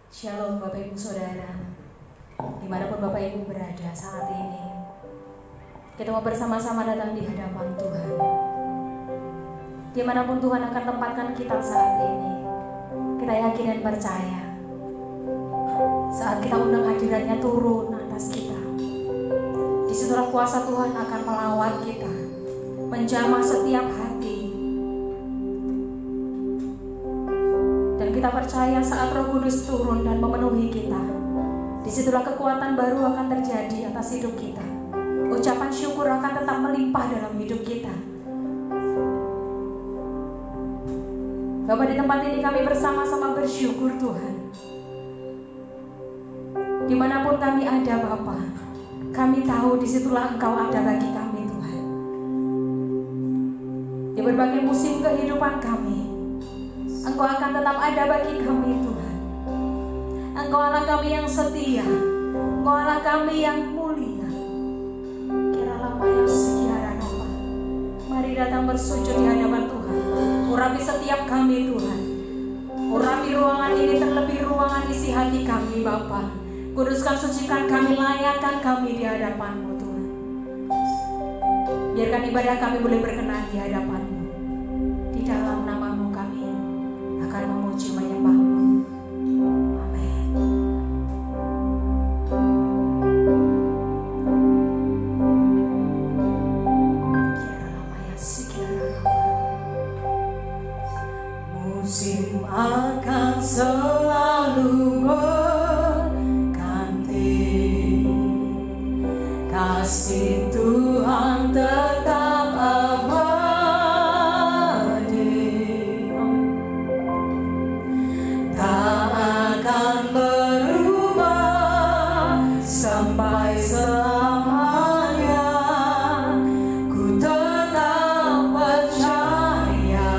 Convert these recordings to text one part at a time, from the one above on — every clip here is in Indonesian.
Shalom Bapak Ibu Saudara, dimanapun Bapak Ibu berada saat ini, kita mau bersama-sama datang di hadapan Tuhan. Dimanapun Tuhan akan tempatkan kita saat ini, kita yakin dan percaya saat kita undang hadiratnya turun atas kita, disitulah kuasa Tuhan akan melawat kita, menjamah setiap hati. Dan kita percaya saat Roh Kudus turun dan memenuhi kita, disitulah kekuatan baru akan terjadi atas hidup kita. Ucapan syukur akan tetap melimpah dalam hidup kita. Bapak, di tempat ini kami bersama-sama bersyukur Tuhan. Dimanapun kami ada Bapak, kami tahu disitulah Engkau ada bagi kami Tuhan. Di berbagai musim kehidupan kami, Engkau akan tetap ada bagi kami Tuhan. Engkau Allah kami yang setia, Engkau Allah kami yang mulia. Kiralah maya sekiara Nova. Mari datang bersujud di hadapan Tuhan. Urapi setiap kami Tuhan. Urapi ruangan ini, terlebih ruangan isi hati kami Bapa. Kuduskan, sucikan kami, layakkan kami di hadapan-Mu Tuhan. Biarkan ibadah kami boleh berkenan di hadapan-Mu. Di dalam nama-Mu kami akan memuji menyembah-Mu. Amin. Musim akan selalu berganti, kasih Tuhan tetap abadi, tak akan berubah sampai selamanya. Ku tetap percaya,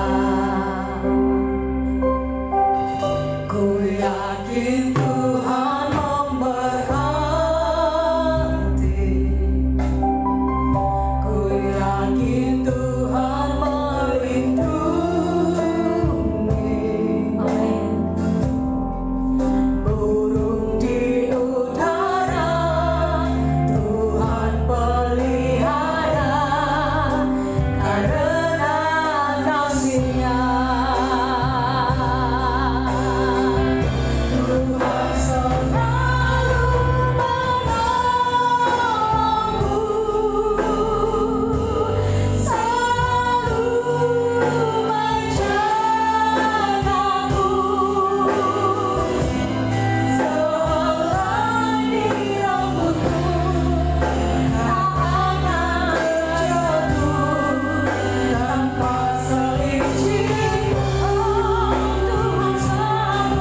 ku yakin Tuhan memberkati, ku yakin Tuhan melindungi. Amin. Burung di udara Tuhan pelihara karena kasih-Nya. Tuhan selalu menolongmu, selalu menjagamu. Selai rambutmu tak akan jatuh tanpa seizin. Tuhan selalu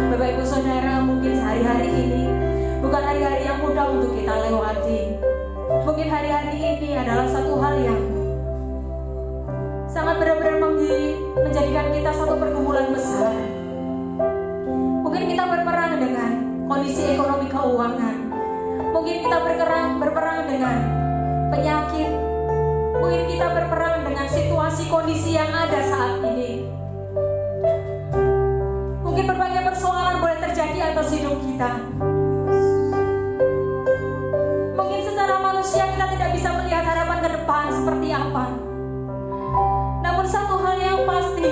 Bapak Ibu Saudara, mungkin hari-hari ini bukan hari-hari yang mudah untuk kita lewati. Mungkin hari-hari ini adalah satu hal yang sangat benar-benar menjadikan kita satu pergumulan besar. Mungkin kita berperang dengan kondisi ekonomi keuangan. Mungkin kita berperang dengan penyakit. Mungkin kita berperang dengan situasi kondisi yang ada saat ini. Mungkin berbagai persoalan boleh terjadi atas hidup kita. Mungkin secara manusia kita tidak bisa melihat harapan ke depan seperti apa. Namun satu hal yang pasti,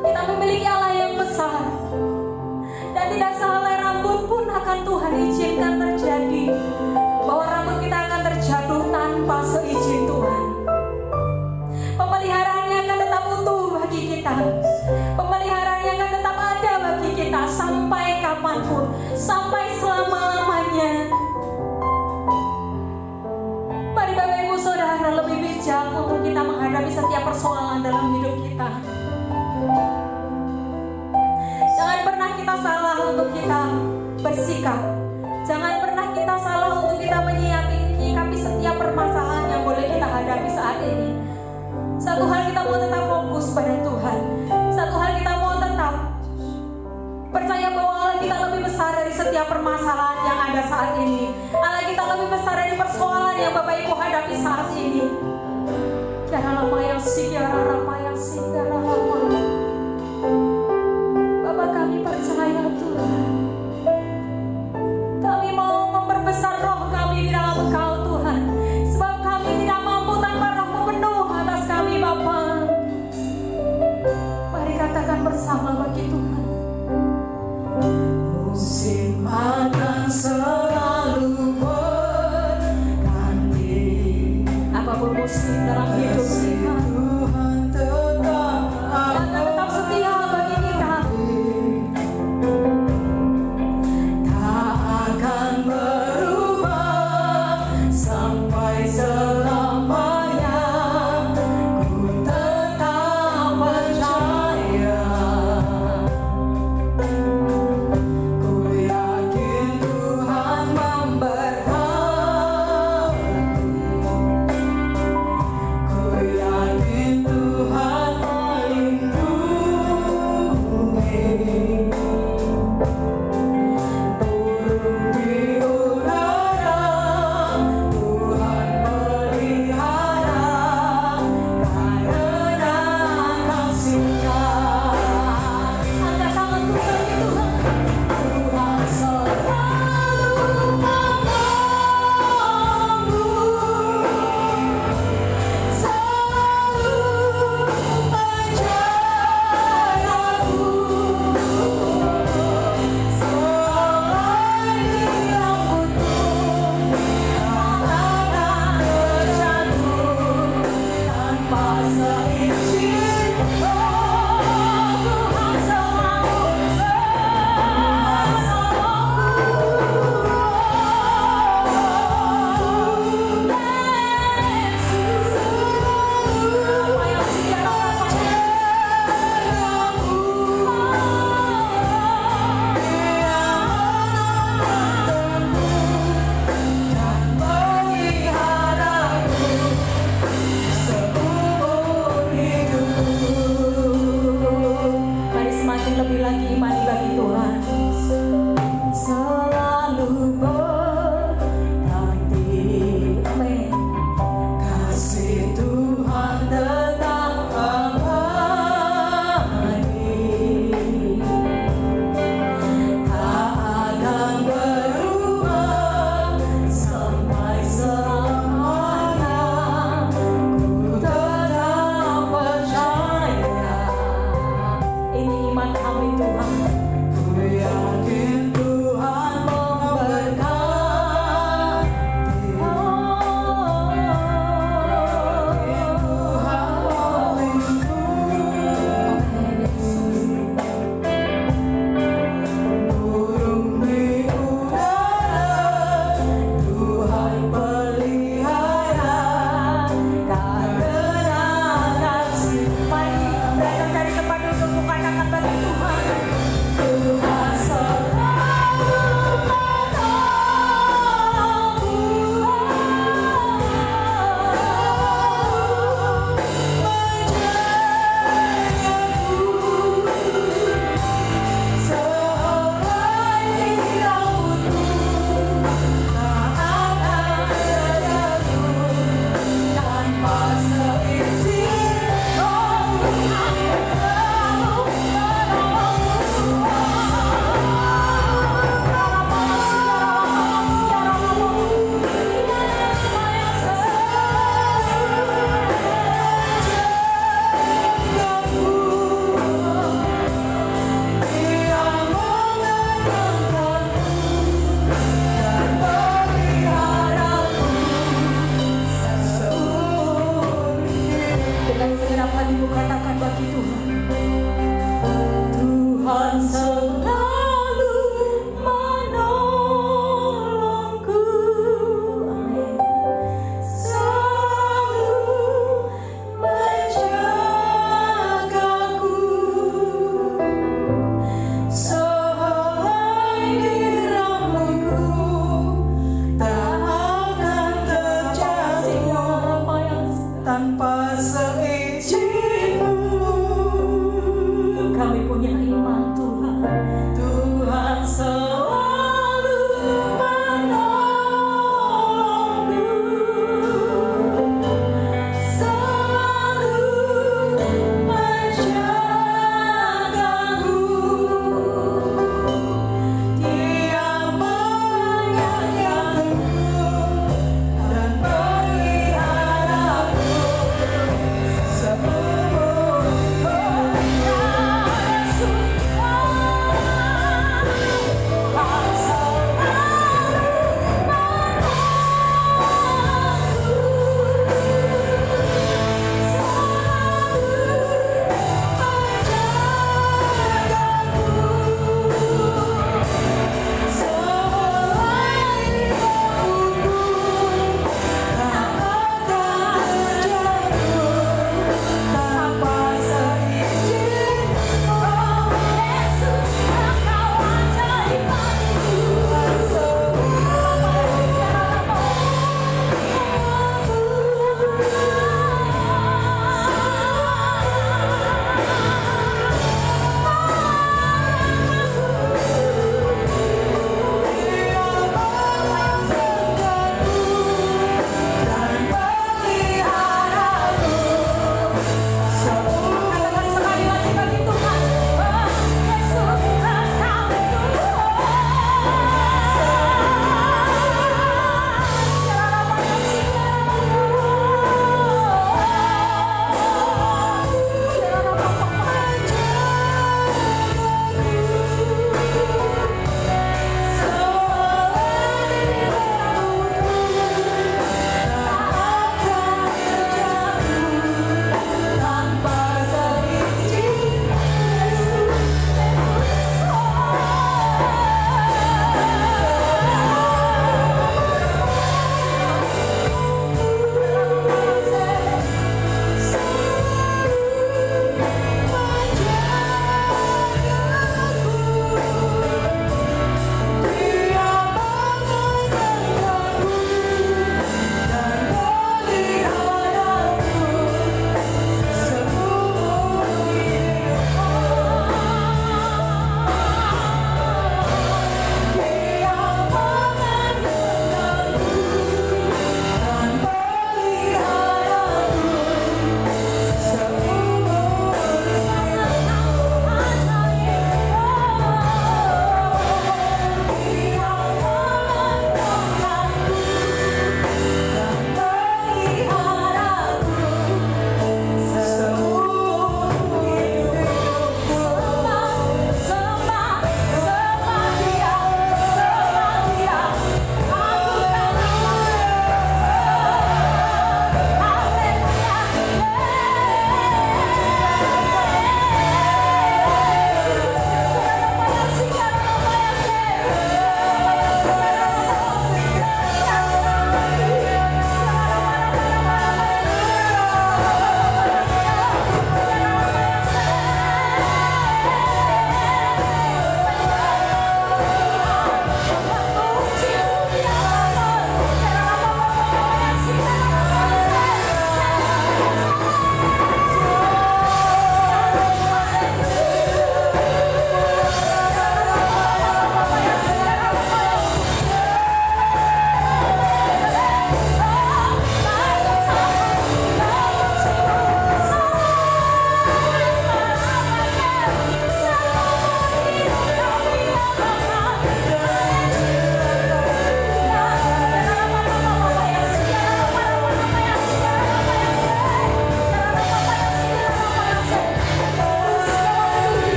kita memiliki Allah yang besar. Dan tidak sehelai rambut pun akan Tuhan izinkan terjadi, bahwa rambut kita akan terjatuh tanpa seizin Tuhan. Pemeliharaannya akan tetap utuh bagi kita. Pemeliharaannya akan tetap ada bagi kita sampai kapanpun, sampai selama-lamanya. Mari Bapak Ibu Saudara lebih bijak untuk kita menghadapi setiap persoalan dalam hidup kita. Jangan pernah kita salah untuk kita bersikap. Jangan pernah kita salah untuk kita menyikapi setiap permasalahan yang boleh kita hadapi saat ini. Satu hal kita mau tetap fokus pada Tuhan. Satu hal kita mau tetap percaya bahwa Allah kita lebih besar dari setiap permasalahan yang ada saat ini. Allah kita lebih besar dari persoalan yang Bapak Ibu hadapi saat ini. Kiara lama yang sigara lama. Bapak kami percaya Tuhan. Kami mau memperbesar roh kami di dalam Engkau Tuhan. Sebab kami tidak mampu tanpa roh-Mu penuh atas kami Bapa. Mari katakan bersama bagi Tuhan. Musim akan selalu berganti. Apapun musim dalam hidup kita, Tuhan tetap ada.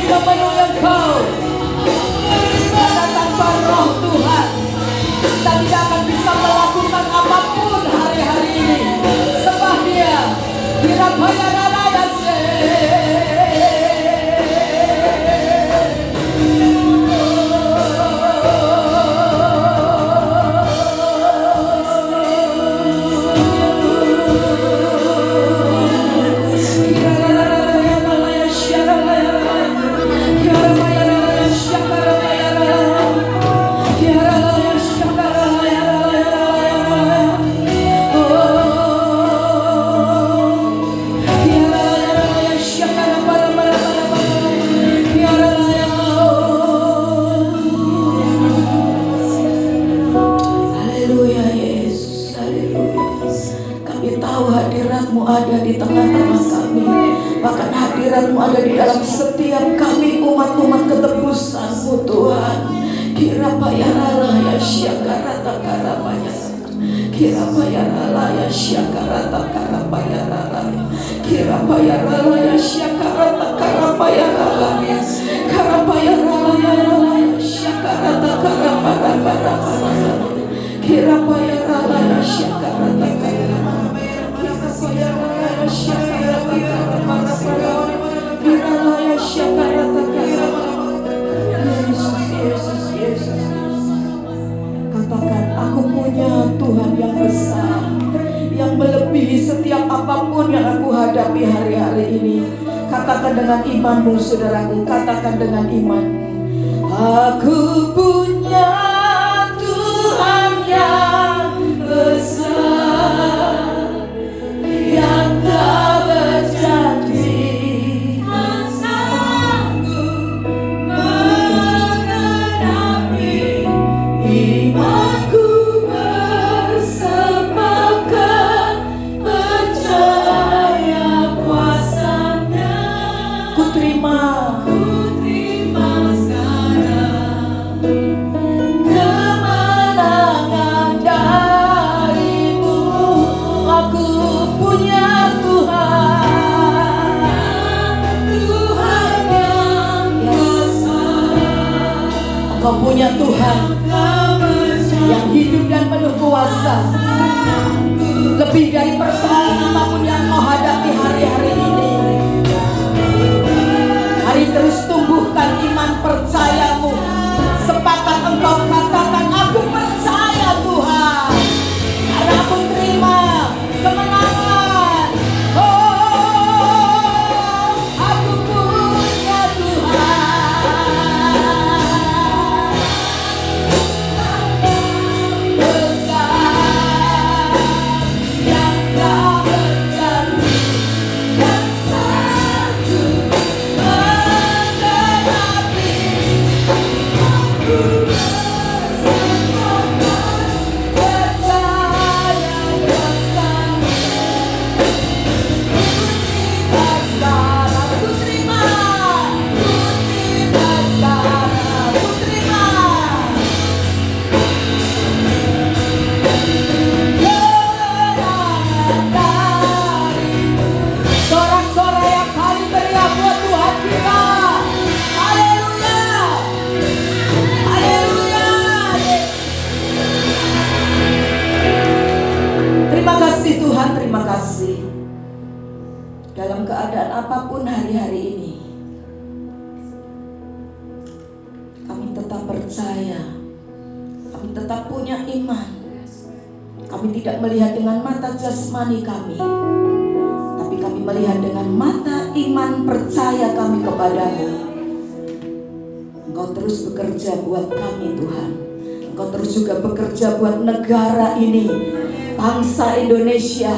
memenuhi Engkau. Karena tanpa roh Tuhan kita tidak akan bisa melakukan apapun hari-hari ini. Sembah Dia. Ada di tengah-tengah kami, bahkan hadirat-Mu ada di dalam setiap kami umat-umat ketebusan-Mu Tuhan. Kira payarala ya syakarata karapaya, kira payarala ya syakarata karapayarala, kira payarala ya syakarata karapayarala, karapayarala ya syakarata karapayarala, kira payarala ya syakarata karapayarala. Katakan, aku punya Tuhan yang besar, yang melebihi setiap apapun yang aku hadapi hari-hari ini. Katakan dengan imanmu, saudaraku. Katakan dengan iman. Aku punya Tuhan yang besar, yang tak berjanji sanggup mengenapi imanku, bersepakat percaya kuasa-Nya. Ku terima sekarang kemenangan darimu. Aku punya Tuhan yang besar. Engkau punya Tuhan yang hidup dan penuh kuasa, lebih dari persoalan apapun yang kau hadapi hari-hari ini. Mari terus tumbuhkan iman percayamu. Sepakat engkau katakan, aku percaya Tuhan, karena aku terima kemenangan. Oh, aku punya Tuhan besar, yang tak berjanji, yang sanggup mengenapi imanku, percaya kuasa-Nya. Ku terima sekarang, ku terima. Kemenangan darimu. Sorak-sorai yang kali beriak buat Tuhan kita. Haleluya, haleluya. Terima kasih Tuhan, terima kasih. Dalam keadaan apapun hari-hari ini, kami tetap percaya, kami tetap punya iman. Kami tidak melihat dengan mata jasmani kami, tapi kami melihat dengan mata iman percaya kami kepadamu. Engkau terus bekerja buat kami Tuhan. Engkau terus juga bekerja buat negara ini, bangsa Indonesia,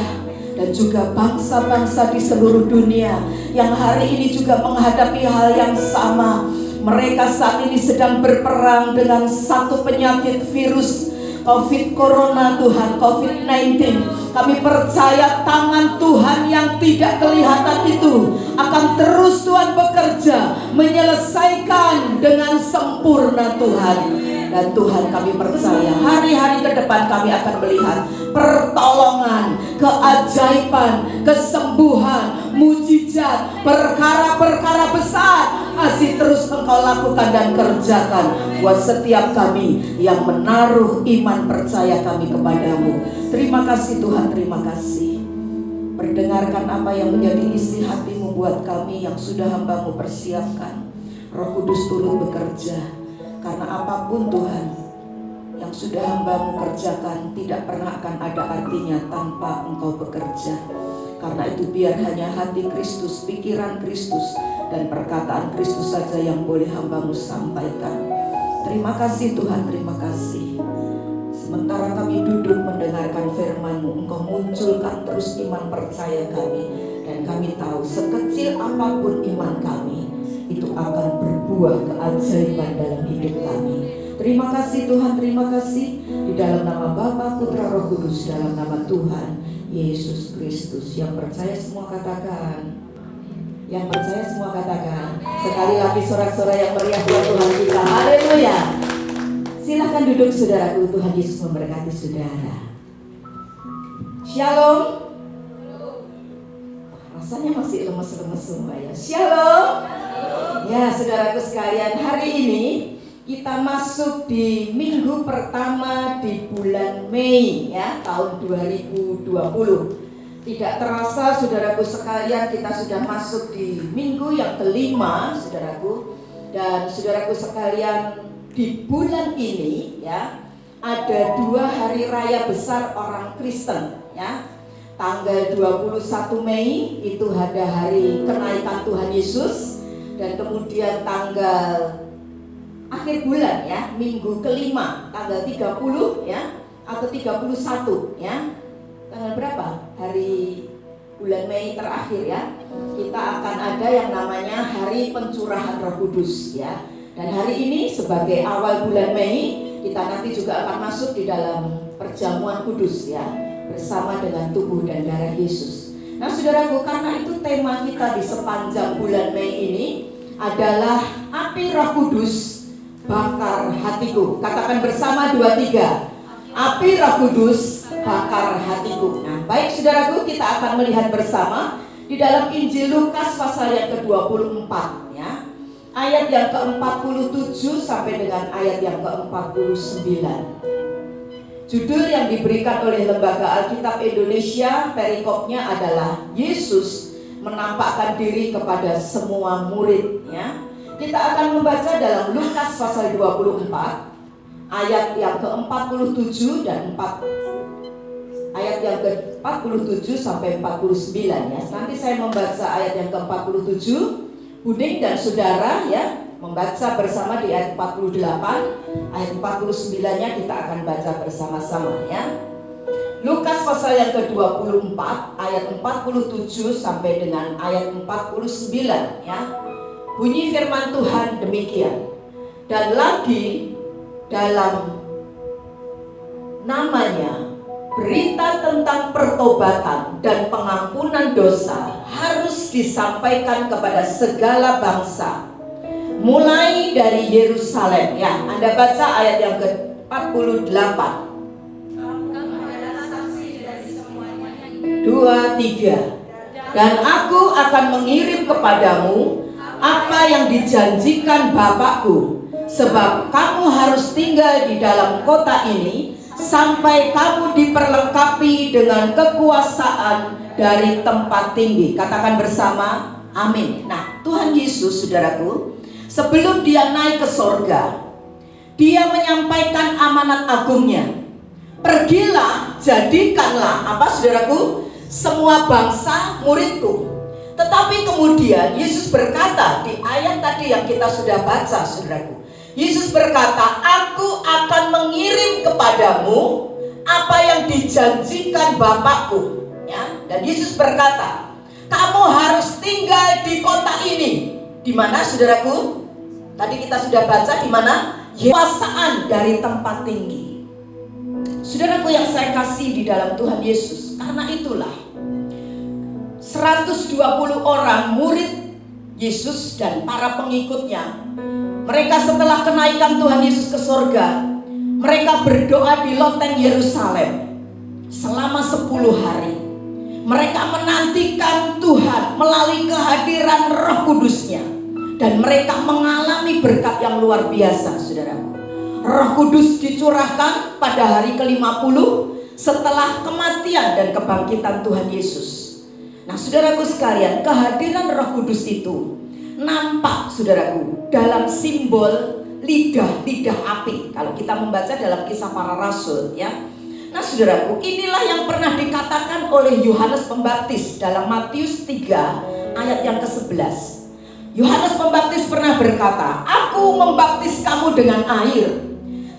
dan juga bangsa-bangsa di seluruh dunia yang hari ini juga menghadapi hal yang sama. Mereka saat ini sedang berperang dengan satu penyakit virus COVID Corona Tuhan, COVID-19. Kami percaya tangan Tuhan yang tidak kelihatan itu akan terus Tuhan bekerja, menyelesaikan dengan sempurna Tuhan. Dan Tuhan, kami percaya hari-hari ke depan kami akan melihat pertolongan, keajaiban, kesembuhan, mujizat, perkara-perkara besar, kasih terus Engkau lakukan dan kerjakan buat setiap kami yang menaruh iman percaya kami kepadamu. Terima kasih Tuhan, terima kasih. Perdengarkan apa yang menjadi isi hatimu buat kami yang sudah hamba-Mu persiapkan. Roh Kudus turut bekerja, karena apapun Tuhan yang sudah hamba-Mu kerjakan tidak pernah akan ada artinya tanpa Engkau bekerja. Karena itu biar hanya hati Kristus, pikiran Kristus, dan perkataan Kristus saja yang boleh hamba-Mu sampaikan. Terima kasih Tuhan, terima kasih. Sementara kami duduk mendengarkan firman-Mu, Engkau munculkan terus iman percaya kami. Dan kami tahu sekecil apapun iman kami, itu akan berbuah keajaiban dalam hidup kami. Terima kasih Tuhan, terima kasih. Di dalam nama Bapa, Putra, Roh Kudus, dalam nama Tuhan Yesus Kristus. Yang percaya semua katakan. Yang percaya semua katakan. Sekali lagi sorak-sorai yang meriah buat Tuhan kita. Haleluya. Silahkan duduk saudaraku. Tuhan Yesus memberkati saudara. Shalom. Rasanya masih lemes-lemes semua ya. Shalom. Ya saudaraku sekalian, hari ini kita masuk di minggu pertama di bulan Mei ya, tahun 2020. Tidak terasa saudaraku sekalian, kita sudah masuk di minggu yang kelima saudaraku. Dan saudaraku sekalian, di bulan ini ya ada 2 hari raya besar orang Kristen ya. Tanggal 21 Mei itu ada hari kenaikan Tuhan Yesus. Dan kemudian tanggal akhir bulan ya, minggu kelima, tanggal 30 ya, atau 31 ya. Tanggal berapa? Hari bulan Mei terakhir ya. Kita akan ada yang namanya Hari Pencurahan Roh Kudus ya. Dan hari ini sebagai awal bulan Mei, kita nanti juga akan masuk di dalam perjamuan kudus ya, bersama dengan tubuh dan darah Yesus. Nah saudaraku, karena itu tema kita di sepanjang bulan Mei ini adalah api Roh Kudus bakar hatiku. Katakan bersama 2, 3. Api Roh Kudus bakar hatiku. Nah, baik saudaraku, kita akan melihat bersama di dalam Injil Lukas pasal yang ke-24 ya. Ayat yang ke-47 sampai dengan ayat yang ke-49. Judul yang diberikan oleh Lembaga Alkitab Indonesia, perikopnya adalah Yesus menampakkan diri kepada semua murid ya. Kita akan membaca dalam Lukas pasal 24 ayat yang ke-47 dan ayat yang ke-47 sampai 49 ya. Nanti saya membaca ayat yang ke-47, Buding dan saudara ya membaca bersama di ayat 48, ayat 49-nya kita akan baca bersama-sama ya. Lukas pasal yang ke-24 ayat 47 sampai dengan ayat 49 ya. Bunyi firman Tuhan demikian. Dan lagi dalam namanya berita tentang pertobatan dan pengampunan dosa harus disampaikan kepada segala bangsa, mulai dari Yerusalem ya. Anda baca ayat yang ke-48. 2, 3. Dan aku akan mengirim kepadamu apa yang dijanjikan Bapakku, sebab kamu harus tinggal di dalam kota ini sampai kamu diperlengkapi dengan kekuasaan dari tempat tinggi. Katakan bersama, amin. Nah, Tuhan Yesus saudaraku, sebelum dia naik ke sorga, dia menyampaikan amanat agungnya. Pergilah, jadikanlah apa saudaraku, semua bangsa muridku. Tetapi kemudian Yesus berkata di ayat tadi yang kita sudah baca saudaraku, Yesus berkata, aku akan mengirim kepadamu apa yang dijanjikan Bapakku ya. Dan Yesus berkata, kamu harus tinggal di kota ini. Di mana saudaraku? Tadi kita sudah baca di mana? Kekuasaan dari tempat tinggi. Saudaraku yang saya kasih di dalam Tuhan Yesus, karena itulah 120 orang murid Yesus dan para pengikutnya, mereka setelah kenaikan Tuhan Yesus ke sorga, mereka berdoa di loteng Yerusalem selama 10 hari. Mereka menantikan Tuhan melalui kehadiran Roh Kudusnya. dan mereka mengalami berkat yang luar biasa, saudaraku. Roh Kudus dicurahkan pada hari ke-50 setelah kematian dan kebangkitan Tuhan Yesus. Nah, saudaraku sekalian, kehadiran Roh Kudus itu nampak, saudaraku, dalam simbol lidah api. Kalau kita membaca dalam Kisah Para Rasul, ya. Nah, saudaraku, inilah yang pernah dikatakan oleh Yohanes Pembaptis dalam Matius 3 ayat yang ke-11. Yohanes Pembaptis pernah berkata, "Aku membaptis kamu dengan air,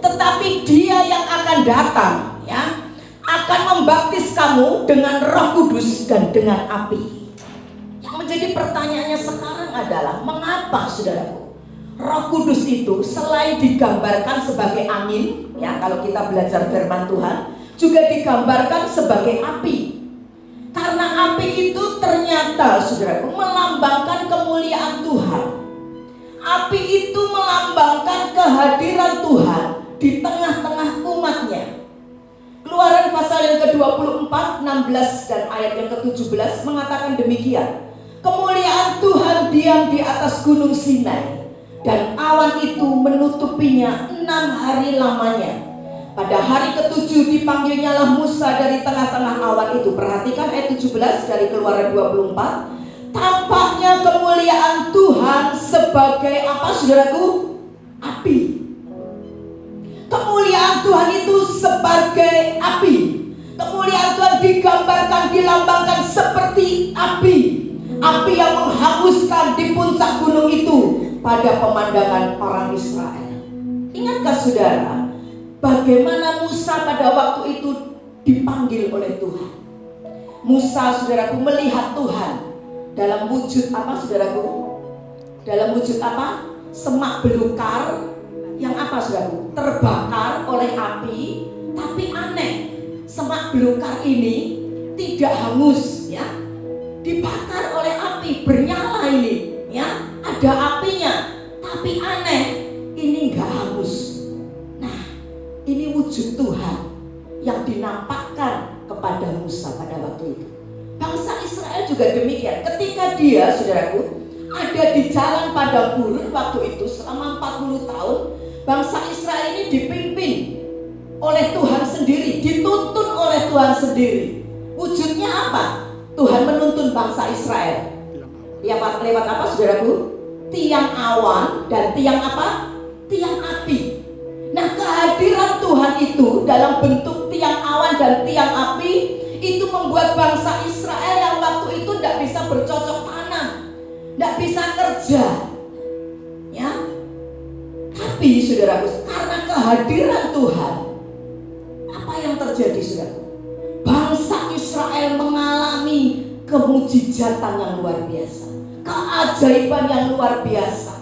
tetapi Dia yang akan datang, ya, akan membaptis kamu dengan Roh Kudus dan dengan api." Yang menjadi pertanyaannya sekarang adalah, mengapa, saudaraku, Roh Kudus itu selain digambarkan sebagai angin, ya, kalau kita belajar firman Tuhan, juga digambarkan sebagai api. Karena api itu ternyata, saudaraku, melambangkan kemuliaan Tuhan. Api itu melambangkan kehadiran Tuhan di tengah-tengah umatnya. Keluaran pasal yang ke-24, 16 dan ayat yang ke-17 mengatakan demikian. Kemuliaan Tuhan diam di atas gunung Sinai, dan awan itu menutupinya 6 hari lamanya. Pada hari ke-7 dipanggilnyalah Musa dari tengah-tengah awan itu. Perhatikan ayat 17 dari Keluaran 24. Tampaknya kemuliaan Tuhan sebagai apa, saudaraku? Api. Kemuliaan Tuhan itu sebagai api. Kemuliaan Tuhan digambarkan, dilambangkan seperti api. Api yang menghanguskan di puncak gunung itu pada pemandangan orang Israel. Ingatkah saudara, bagaimana Musa pada waktu itu dipanggil oleh Tuhan? Musa, saudaraku, melihat Tuhan dalam wujud apa, saudaraku? Dalam wujud apa? Semak belukar yang apa, saudaraku? Terbakar oleh api. Tapi aneh, semak belukar ini tidak hangus, ya, dibakar oleh api, bernyala ini, ya, ada apinya. Tapi aneh, ini enggak hangus. Ini wujud Tuhan yang dinampakkan kepada Musa pada waktu itu. Bangsa Israel juga demikian. Ketika dia, saudaraku, ada di jalan padang gurun waktu itu selama 40 tahun, bangsa Israel ini dipimpin oleh Tuhan sendiri, dituntun oleh Tuhan sendiri. Wujudnya apa? Tuhan menuntun bangsa Israel. Lewat apa, saudaraku? Tiang awan dan tiang apa? Tiang api. Nah, kehadiran Tuhan itu dalam bentuk tiang awan dan tiang api itu membuat bangsa Israel yang waktu itu tidak bisa bercocok tanam, tidak bisa kerja, ya. Tapi, saudaraku, karena kehadiran Tuhan, apa yang terjadi, saudaraku? Bangsa Israel mengalami kemujizatan yang luar biasa, keajaiban yang luar biasa.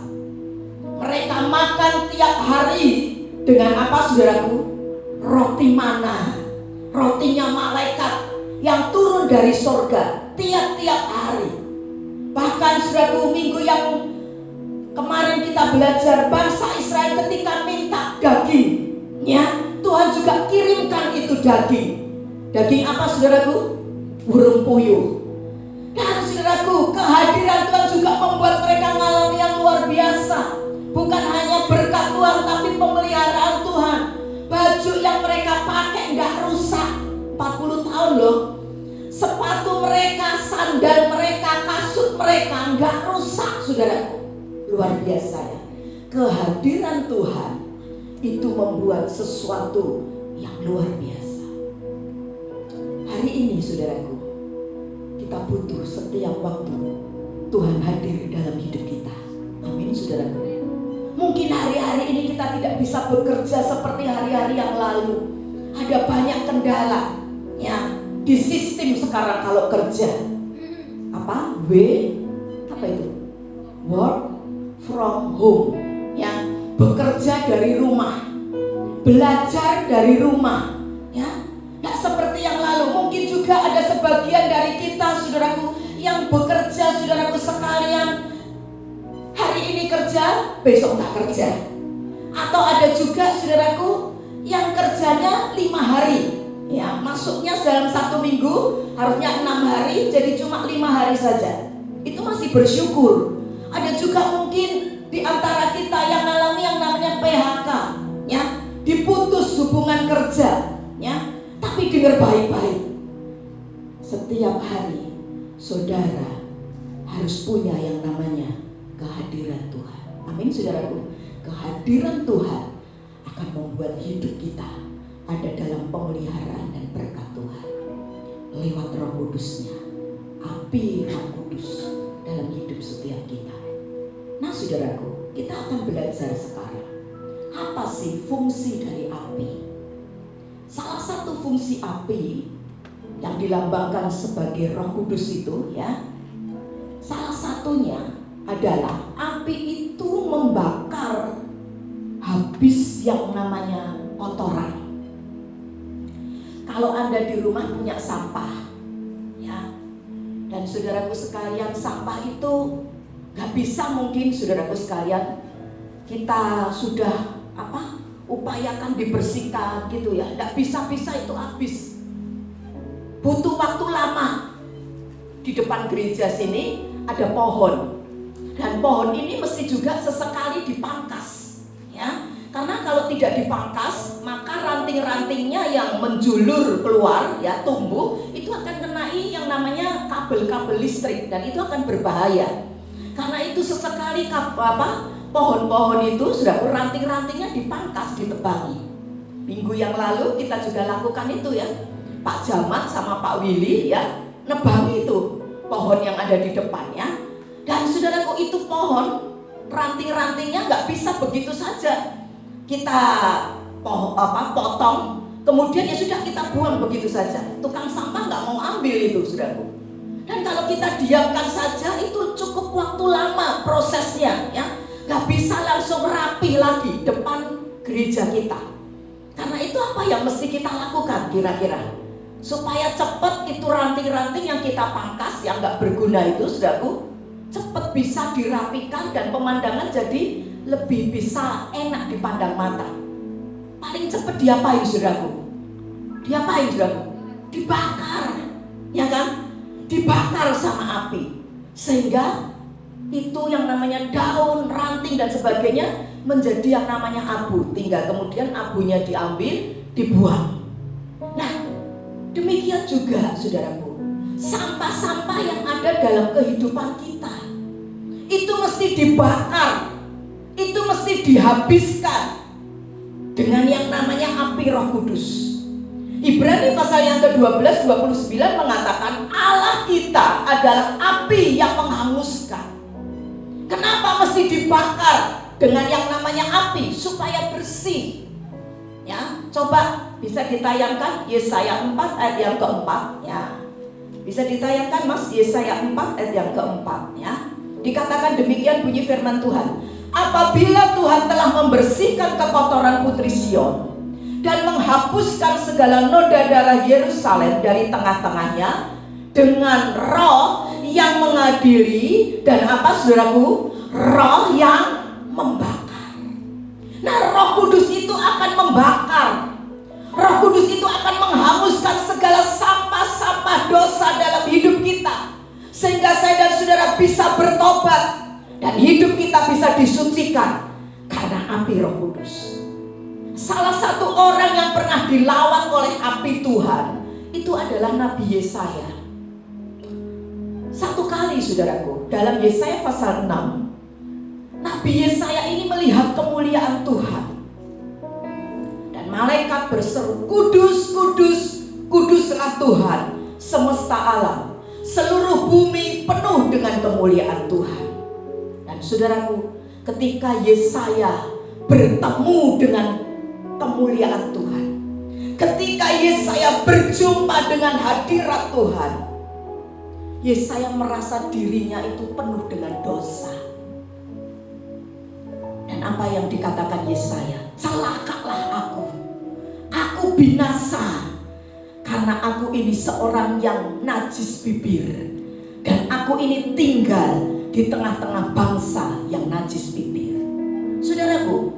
Mereka makan tiap hari dengan apa, saudaraku? Roti mana, rotinya malaikat yang turun dari surga tiap-tiap hari. Bahkan, saudaraku, minggu yang kemarin kita belajar, bangsa Israel ketika minta daging, ya, Tuhan juga kirimkan itu daging. Daging apa, saudaraku? Burung puyuh. Dan, saudaraku, kehadiran Tuhan juga membuat mereka mengalami yang luar biasa. Bukan hanya berkat Tuhan, tapi pemeliharaan Tuhan. Baju yang mereka pakai nggak rusak 40 tahun loh. Sepatu mereka, sandal mereka, kasut mereka nggak rusak, saudaraku. Luar biasa, ya. Kehadiran Tuhan itu membuat sesuatu yang luar biasa. Hari ini, saudaraku, kita butuh setiap waktu Tuhan hadir dalam hidup kita. Amin, saudaraku. Mungkin hari-hari ini kita tidak bisa bekerja seperti hari-hari yang lalu. Ada banyak kendala, ya, di sistem sekarang kalau kerja. Apa? Apa itu? Work from home, ya, bekerja dari rumah, belajar dari rumah, ya. Nggak seperti yang lalu. Mungkin juga ada sebagian dari kita, saudaraku, yang bekerja, saudaraku sekalian, hari ini kerja, besok nggak kerja. Atau ada juga, saudaraku, yang kerjanya 5 hari, ya, masuknya dalam 1 minggu harusnya 6 hari, jadi cuma 5 hari saja. Itu masih bersyukur. Ada juga mungkin di antara kita yang alami yang namanya PHK, ya, diputus hubungan kerja, ya. Tapi dengar baik-baik, setiap hari saudara harus punya yang namanya kehadiran Tuhan. Amin, saudaraku. Kehadiran Tuhan akan membuat hidup kita ada dalam pemeliharaan dan berkat Tuhan lewat Roh Kudus-Nya, api Roh Kudus dalam hidup setiap kita. Nah, saudaraku, kita akan belajar sekarang apa sih fungsi dari api. Salah satu fungsi api yang dilambangkan sebagai Roh Kudus itu, ya, salah satunya adalah api itu membakar habis yang namanya kotoran. Kalau Anda di rumah punya sampah, ya, dan saudaraku sekalian, sampah itu gak bisa mungkin saudaraku sekalian kita sudah upayakan dibersihkan gitu ya, gak bisa-bisa itu habis. Butuh waktu lama. Di depan gereja sini ada pohon, dan pohon ini mesti juga sesekali dipangkas, ya. Karena kalau tidak dipangkas, maka ranting-rantingnya yang menjulur keluar, ya, tumbuh, itu akan kenai yang namanya kabel-kabel listrik, dan itu akan berbahaya. Karena itu sesekali pohon-pohon itu sudah ranting-rantingnya dipangkas, ditebangi. Minggu yang lalu kita juga lakukan itu, ya. Pak Jamat sama Pak Willy, ya, nebangi itu pohon yang ada di depannya. Dan saudaraku, itu pohon ranting-rantingnya nggak bisa begitu saja kita potong, kemudian ya sudah kita buang begitu saja. Tukang sampah nggak mau ambil itu, saudaraku. Dan kalau kita diamkan saja itu cukup waktu lama prosesnya, ya. Nggak bisa langsung rapi lagi depan gereja kita. Karena itu apa yang mesti kita lakukan kira-kira? Supaya cepat itu ranting-ranting yang kita pangkas, yang nggak berguna itu, saudaraku, cepat bisa dirapikan dan pemandangan jadi lebih bisa enak dipandang mata. Paling cepat diapain, saudaraku? Diapain, saudaraku? Dibakar, ya kan? Dibakar sama api, sehingga itu yang namanya daun, ranting dan sebagainya menjadi yang namanya abu. Tinggal kemudian abunya diambil, dibuang. Nah, demikian juga, saudaraku, sampah-sampah yang ada dalam kehidupan kita itu mesti dibakar, itu mesti dihabiskan dengan yang namanya api Roh Kudus. Ibrani pasal yang ke-12 29 mengatakan Allah kita adalah api yang menghanguskan. Kenapa mesti dibakar dengan yang namanya api? Supaya bersih, ya. Coba bisa ditayangkan Yesaya 4 ayat yang keempat, ya. Bisa ditayangkan Mas, Yesaya 4 ayat yang keempat, ya. Dikatakan demikian bunyi firman Tuhan. Apabila Tuhan telah membersihkan kekotoran putri Sion dan menghapuskan segala noda darah Yerusalem dari tengah-tengahnya dengan roh yang mengadili dan apa, saudaraku? Roh yang membakar. Nah, Roh Kudus itu akan membakar. Roh Kudus itu akan menghanguskan segala sampah-sampah dosa dalam hidup kita, sehingga saya dan saudara bisa bertobat dan hidup kita bisa disucikan karena api Roh Kudus. Salah satu orang yang pernah dilawan oleh api Tuhan itu adalah Nabi Yesaya. Satu kali, saudaraku, dalam Yesaya pasal 6, Nabi Yesaya ini melihat kemuliaan Tuhan. Dan malaikat berseru, "Kudus, kudus, kuduslah Tuhan semesta alam. Seluruh bumi penuh dengan kemuliaan Tuhan." Dan saudaraku, ketika Yesaya bertemu dengan kemuliaan Tuhan, ketika Yesaya berjumpa dengan hadirat Tuhan, Yesaya merasa dirinya itu penuh dengan dosa. Dan apa yang dikatakan Yesaya? "Celakalah aku binasa, karena aku ini seorang yang najis bibir, dan aku ini tinggal di tengah-tengah bangsa yang najis bibir." Saudaraku,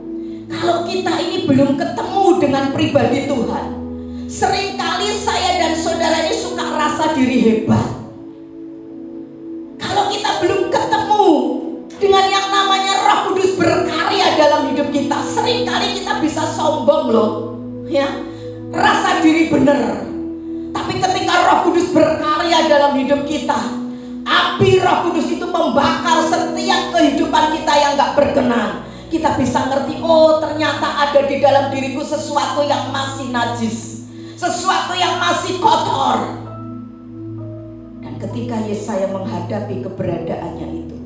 kalau kita ini belum ketemu dengan pribadi Tuhan, seringkali saya dan saudara ini suka rasa diri hebat. Kalau kita belum ketemu dengan sombong loh, ya, rasa diri benar. Tapi ketika Roh Kudus berkarya dalam hidup kita, api Roh Kudus itu membakar setiap kehidupan kita yang gak berkenan. Kita bisa ngerti, oh ternyata ada di dalam diriku sesuatu yang masih najis, sesuatu yang masih kotor. Dan ketika Yesaya menghadapi keberadaannya itu,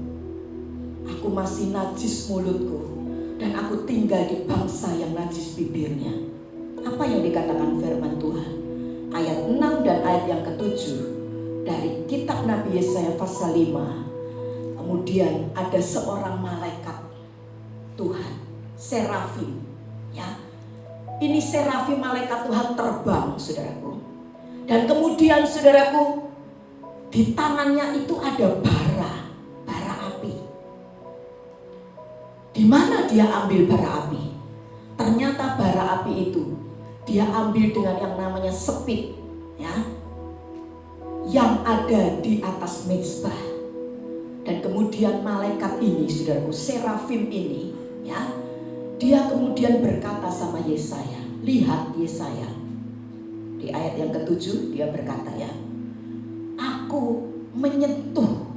aku masih najis mulutku, dan aku tinggal di bangsa yang najis bibirnya. Apa yang dikatakan firman Tuhan? Ayat 6 dan ayat yang ke-7 dari kitab Nabi Yesaya pasal 5. Kemudian ada seorang malaikat Tuhan, serafim, ya. Ini serafim malaikat Tuhan terbang, saudaraku. Dan kemudian saudaraku, di tangannya itu ada bara api. Di mana dia ambil bara api? Ternyata bara api itu dia ambil dengan yang namanya sepit, ya, yang ada di atas mezbah. Dan kemudian malaikat ini, saudaraku, serafim ini, ya, dia kemudian berkata sama Yesaya, lihat Yesaya, di ayat yang ke-7 dia berkata, ya, aku menyentuh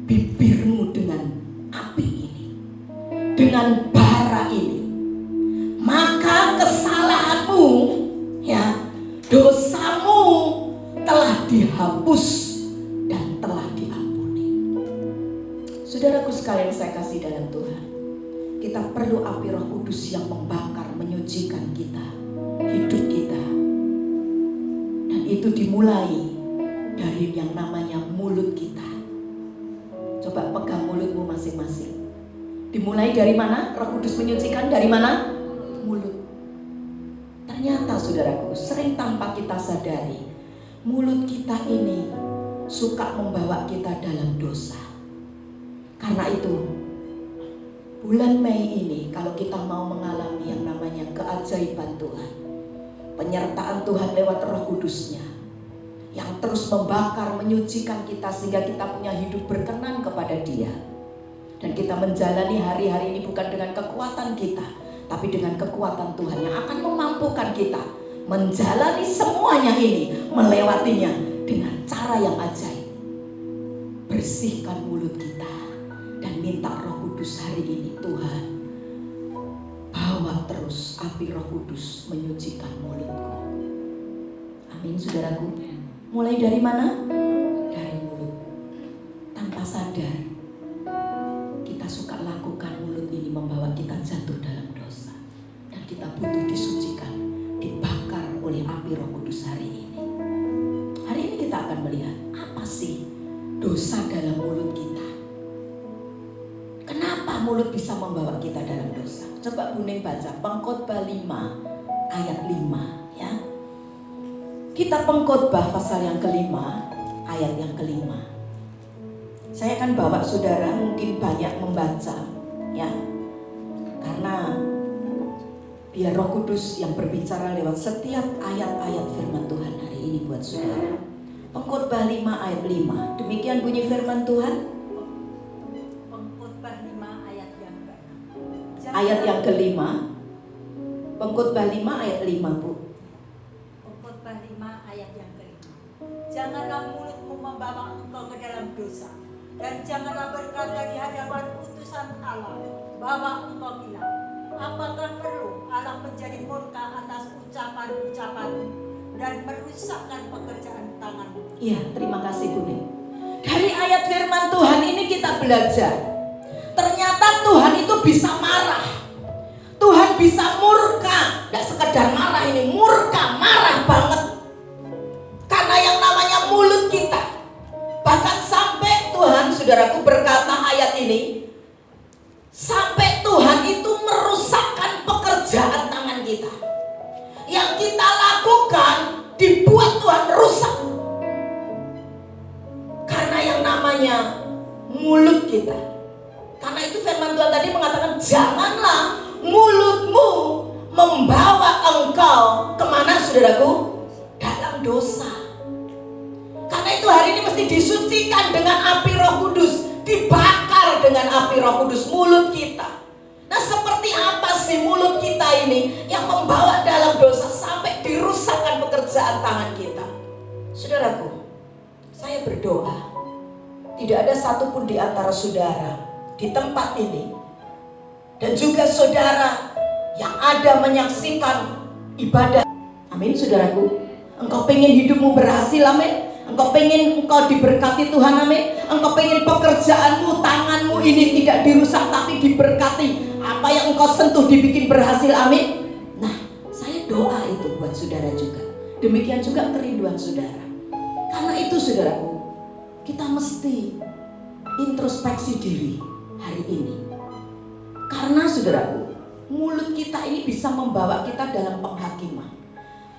bibirmu dengan api ini, dengan bara ini, maka kesalahanmu, ya, dosamu telah dihapus dan telah diampuni. Saudaraku sekalian saya kasih dalam Tuhan, kita perlu api Roh Kudus yang membakar, menyucikan kita, hidup kita. Dan itu dimulai dari yang namanya mulut kita. Coba pegang mulutmu masing-masing. Dimulai dari mana? Roh Kudus menyucikan dari mana? Mulut. Ternyata saudaraku, sering tanpa kita sadari, mulut kita ini suka membawa kita dalam dosa. Karena itu, bulan Mei ini kalau kita mau mengalami yang namanya keajaiban Tuhan, penyertaan Tuhan lewat Roh Kudusnya yang terus membakar, menyucikan kita sehingga kita punya hidup berkenan kepada Dia. Dan kita menjalani hari-hari ini bukan dengan kekuatan kita, tapi dengan kekuatan Tuhan yang akan memampukan kita menjalani semuanya ini, melewatinya dengan cara yang ajaib. Bersihkan mulut kita dan minta Roh Kudus hari ini, Tuhan, bawa terus api Roh Kudus menyucikan mulutku. Amin, saudaraku. Mulai dari mana? Dari mulut. Tanpa sadar kita suka lakukan mulut ini membawa kita jatuh dalam dosa. Dan kita butuh disucikan, dibakar oleh api Roh Kudus hari ini. Hari ini kita akan melihat apa sih dosa dalam mulut kita. Kenapa mulut bisa membawa kita dalam dosa? Coba Buning baca Pengkhotbah 5 ayat 5, ya. Kita Pengkhotbah pasal yang kelima, ayat yang kelima. Saya akan bawa saudara mungkin banyak membaca, ya, karena biar Roh Kudus yang berbicara lewat setiap ayat-ayat firman Tuhan hari ini buat saudara. Pengkhotbah 5 ayat 5. Demikian bunyi firman Tuhan. Pengkhotbah 5 ayat yang ke-6. Ayat yang kelima. Pengkhotbah 5 ayat 5, Bu. Pengkhotbah 5 ayat yang ke-5. Janganlah mulutmu membawa engkau ke dalam dosa, dan janganlah berkata di hadapan utusan Allah bahwa engkau gila. Apakah perlu Allah menjadi murka atas ucapan-ucapan dan merusakkan pekerjaan tanganmu? Iya, terima kasih Buning. Dari ayat firman Tuhan ini kita belajar, ternyata Tuhan itu bisa marah. Tuhan bisa murka, gak sekedar marah ini, murka, marah banget. Karena yang namanya mulut kita. Bahkan sampai Tuhan, saudaraku, berkata ayat ini, sampai Tuhan itu merusakkan pekerjaan tangan kita. Yang kita lakukan dibuat Tuhan rusak. Karena yang namanya mulut kita. Karena itu firman Tuhan tadi mengatakan, janganlah mulutmu membawa engkau kemana, saudaraku? Dalam dosa. Karena itu hari ini mesti disucikan dengan api Roh Kudus, dibakar dengan api Roh Kudus mulut kita. Nah, seperti seperti apa sih mulut kita ini yang membawa dalam dosa sampai dirusakkan pekerjaan tangan kita. Saudaraku, saya berdoa tidak ada satupun di antara saudara di tempat ini dan juga saudara yang ada menyaksikan ibadah. Amin, saudaraku. Engkau pengen hidupmu berhasil, amin. Engkau pengen engkau diberkati Tuhan, amin. Engkau pengen pekerjaanmu, tanganmu ini tidak dirusak tapi diberkati. Apa yang engkau sentuh dibikin berhasil, amin. Nah, saya doa itu buat saudara juga. Demikian juga kerinduan saudara. Karena itu saudaraku, kita mesti introspeksi diri hari ini. Karena saudaraku, mulut kita ini bisa membawa kita dalam penghakiman.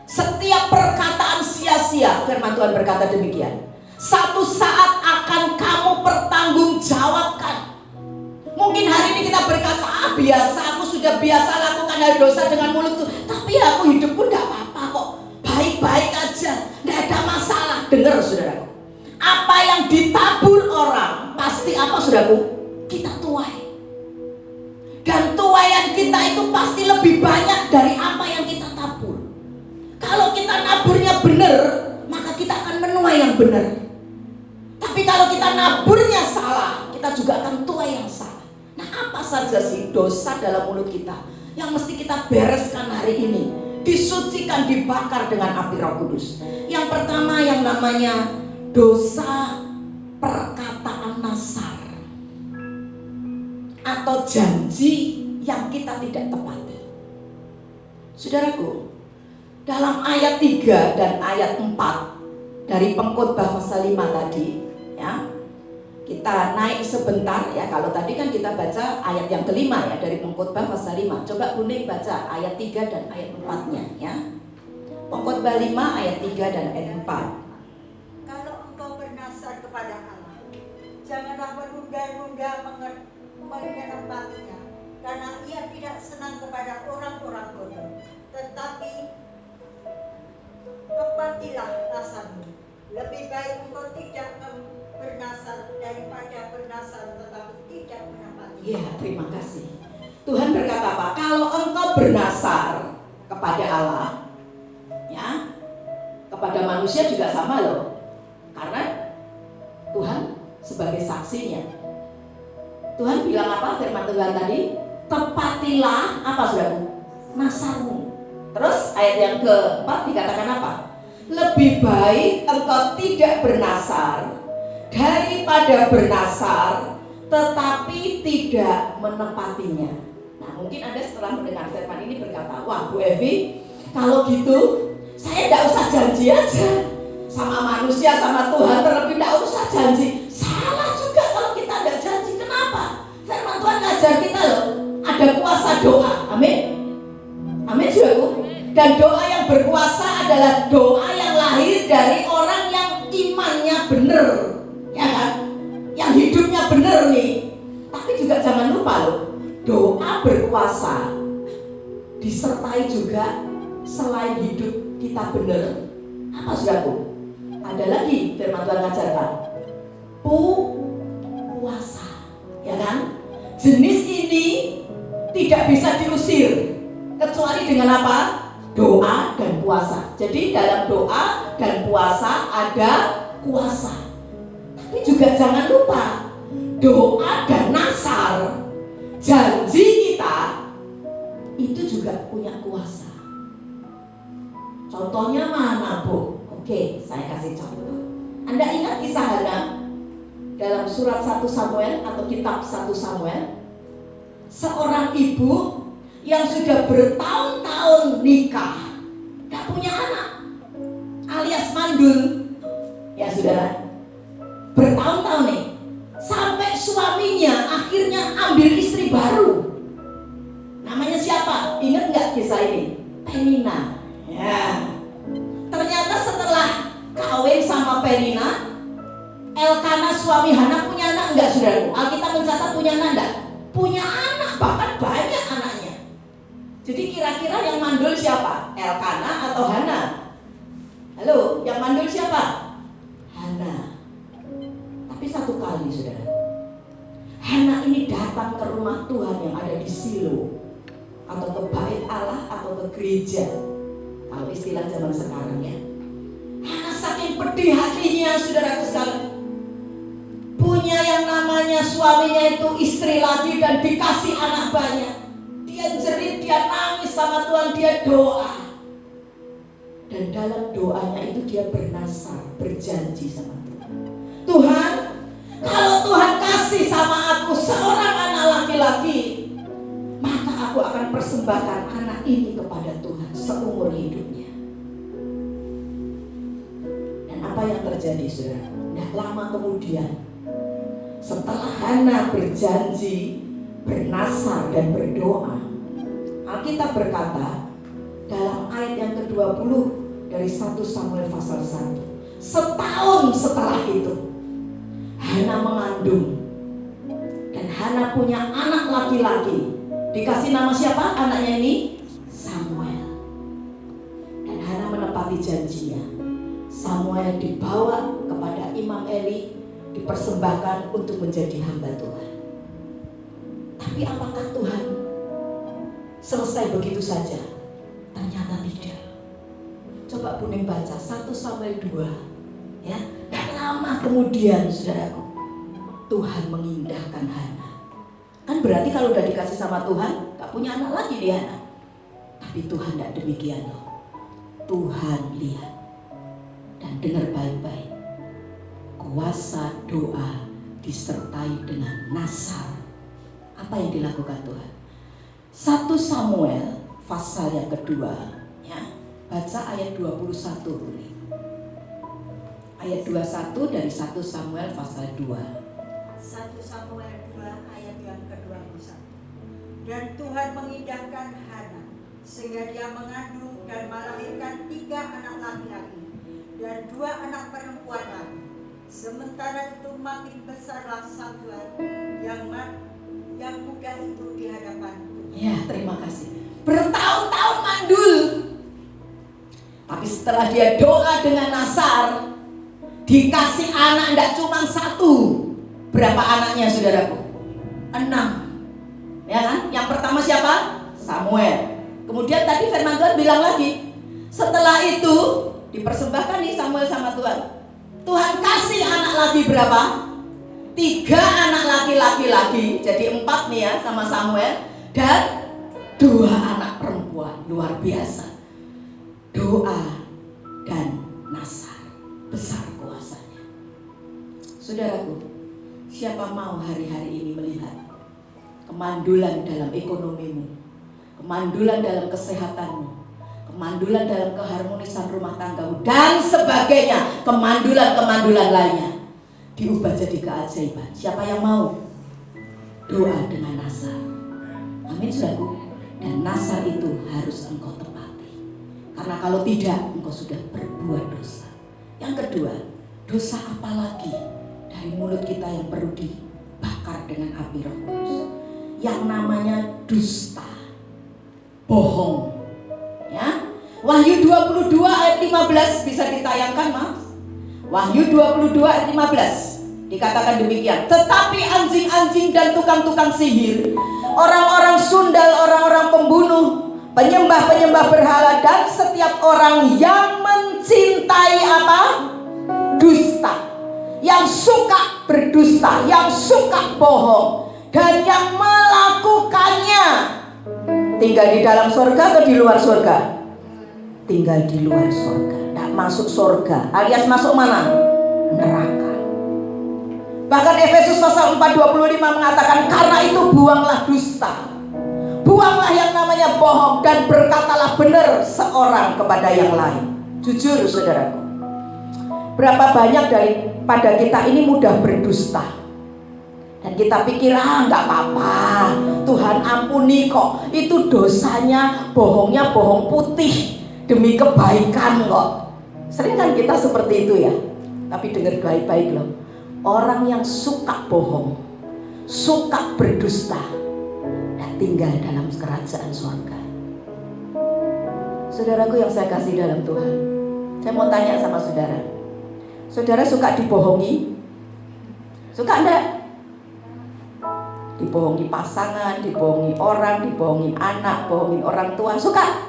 Setiap perkataan sia-sia, firman Tuhan berkata demikian, satu saat akan kamu pertanggungjawabkan. Mungkin hari ini kita berkata, biasa, aku sudah biasa lakukan hal dosa dengan mulutku, tapi aku hidupku gak apa-apa kok, baik-baik aja, gak ada masalah. Dengar saudaraku, apa yang ditabur orang pasti apa saudaraku? Kita tuai. Dan tuaian kita itu pasti lebih banyak dari apa yang kita tabur. Kalau kita naburnya benar, maka kita akan menuai yang benar. Tapi kalau kita naburnya salah, kita juga akan tuai yang salah. Nah, apa saja sih dosa dalam mulut kita yang mesti kita bereskan hari ini? Disucikan, dibakar dengan api Roh Kudus. Yang pertama yang namanya dosa perkataan nasar atau janji yang kita tidak tepati. Saudaraku, dalam ayat 3 dan ayat 4 dari Pengkhotbah pasal 5 tadi, ya, kita naik sebentar ya. Kalau tadi kan kita baca ayat yang kelima ya dari Pengkhotbah pasal 5. Coba Kuning baca ayat 3 dan ayat 4-nya ya. Pengkhotbah 5 ayat 3 dan ayat 4. Kalau engkau bernasar kepada Allah, janganlah menunda-nunda mengenepatinya, karena ia tidak senang kepada orang-orang bodoh. Tetapi tepatilah nasarmu. Lebih baik engkau tidak bernasar daripada bernasar tetapi tidak menepati. Ya, terima kasih. Tuhan berkata apa? Kalau engkau bernasar kepada Allah, ya, kepada manusia juga sama loh. Karena Tuhan sebagai saksinya. Tuhan bilang apa firman Tuhan tadi? Tepatilah apa saudaraku? Nasarmu. Terus ayat yang keempat dikatakan apa? Lebih baik engkau tidak bernasar daripada bernasar tetapi tidak menepatinya. Nah, mungkin Anda setelah mendengar firman ini berkata, wah Bu Evi, kalau gitu saya tidak usah janji aja sama manusia, sama Tuhan, terlebih tidak usah janji. Salah juga kalau kita tidak janji. Kenapa? Firman Tuhan ngajar kita loh, ada kuasa doa. Amin. Amin saudaraku. Dan doa yang berkuasa adalah doa yang lahir dari orang yang imannya benar, ya kan? Yang hidupnya benar nih. Tapi juga jangan lupa loh, doa berkuasa disertai juga selain hidup kita benar. Apa saudaraku? Ada lagi firman Tuhan ngajarkan, puasa, ya kan? Jenis ini tidak bisa diusir kecuali dengan apa? Doa dan puasa. Jadi dalam doa dan puasa ada kuasa. Tapi juga jangan lupa, doa dan nasar, janji kita itu juga punya kuasa. Contohnya mana Bu? Oke, saya kasih contoh. Anda ingat kisah Hana dalam surat 1 Samuel atau kitab 1 Samuel? Seorang ibu yang sudah bertahun-tahun nikah, gak punya anak, alias mandul. Ya saudara, bertahun-tahun nih, sampai suaminya akhirnya ambil istri baru. Namanya siapa? Ingat gak kisah ini? Penina. Ya. Ternyata setelah kawin sama Penina, Elkana suami Hana punya anak enggak saudara? Alkitab mencatat punya anak enggak? Punya anak, bahkan banyak anaknya. Jadi kira-kira yang mandul siapa? Elkana atau Hana? Halo, yang mandul siapa? Hana. Tapi satu kali saudara, Hana ini datang ke rumah Tuhan yang ada di Silo. atau ke bait Allah atau ke gereja. Kalau istilah zaman sekarang ya. Hana saking pedih hatinya, saudaraku sekalian, punya yang namanya suaminya itu istri lagi dan dikasih anak banyak. Dia jerit, dia nangis sama Tuhan, dia doa. Dan dalam doanya itu dia bernasar, berjanji sama Tuhan. Tuhan, kalau Tuhan kasih sama aku seorang anak laki-laki, maka aku akan persembahkan anak ini kepada Tuhan seumur hidupnya. Dan apa yang terjadi, saudara? Tidak lama kemudian, setelah Hana berjanji, bernasar dan berdoa, Alkitab berkata dalam ayat yang ke-20 dari 1 Samuel pasal 1, setahun setelah itu Hana mengandung dan Hana punya anak laki-laki. Dikasih nama siapa anaknya ini? Samuel. Dan Hana menepati janjinya. Samuel dibawa kepada Imam Eli, dipersembahkan untuk menjadi hamba Tuhan. Tapi apakah Tuhan selesai begitu saja? Ternyata tidak. Coba Buning baca 1 Samuel 2 ya. Tak lama kemudian, saudaraku, Tuhan mengindahkan Hana. Kan berarti kalau udah dikasih sama Tuhan, gak punya anak lagi dia. Tapi Tuhan tidak demikian loh. Tuhan lihat dan dengar baik-baik. Kuasa doa disertai dengan nasar. Apa yang dilakukan Tuhan? 1 Samuel pasal yang kedua ya. Baca ayat 21 ini. Ayat 21 dari 1 Samuel pasal 2. 1 Samuel 2 ayat yang ke-21. Dan Tuhan mengindahkan Hana sehingga dia mengandung dan melahirkan 3 anak laki-laki dan 2 anak perempuan lagi. Sementara itu makin besarlah Samuel yang muda itu di hadapan Tuhan. Ya, terima kasih. Bertahun-tahun mandul. Tapi setelah dia doa dengan nasar, dikasih anak tidak cuma 1. Berapa anaknya, saudaraku? 6. Ya kan? Yang pertama siapa? Samuel. Kemudian tadi firman Tuhan bilang lagi, setelah itu dipersembahkan nih Samuel sama Tuhan. Tuhan kasih anak lagi berapa? 3 anak laki-laki lagi. Jadi 4 nih ya sama Samuel. Dan 2 anak perempuan. Luar biasa. Doa dan nasar. Besar kuasanya. Saudaraku, siapa mau hari-hari ini melihat kemandulan dalam ekonomimu, kemandulan dalam kesehatanmu, kemandulan dalam keharmonisan rumah tanggamu, dan sebagainya, kemandulan-kemandulan lainnya diubah jadi keajaiban. Siapa yang mau? Doa dengan nasar. Amin, saudaraku. Dan nasar itu harus engkau tepati. Karena kalau tidak, engkau sudah berbuat dosa. Yang kedua, dosa apa lagi dari mulut kita yang perlu dibakar dengan api Roh Kudus? Yang namanya dusta, bohong. Ya, Wahyu 22 ayat 15 bisa ditayangkan, Mas. Wahyu 22 ayat 15 dikatakan demikian. Tetapi anjing-anjing dan tukang-tukang sihir, orang-orang sundal, orang-orang pembunuh, penyembah-penyembah berhala, dan setiap orang yang mencintai apa? Dusta, yang suka berdusta, yang suka bohong, dan yang melakukannya tinggal di dalam surga atau di luar surga? Tinggal di luar surga, tidak masuk surga, alias masuk mana? Neraka. Bahkan Efesus pasal 4:25 mengatakan, karena itu buanglah dusta, buanglah yang namanya bohong, dan berkatalah benar seorang kepada yang lain. Jujur, saudaraku, berapa banyak daripada kita ini mudah berdusta, dan kita pikir nggak apa-apa, Tuhan ampuni kok, itu dosanya, bohongnya bohong putih demi kebaikan kok. Sering kan kita seperti itu ya. Tapi dengar baik-baik loh, orang yang suka bohong, suka berdusta, dan tinggal dalam kerajaan surga. Saudaraku yang saya kasih dalam Tuhan, saya mau tanya sama saudara, saudara suka dibohongi? Suka enggak? Dibohongi pasangan, dibohongi orang, dibohongin anak, bohongin orang tua. Suka?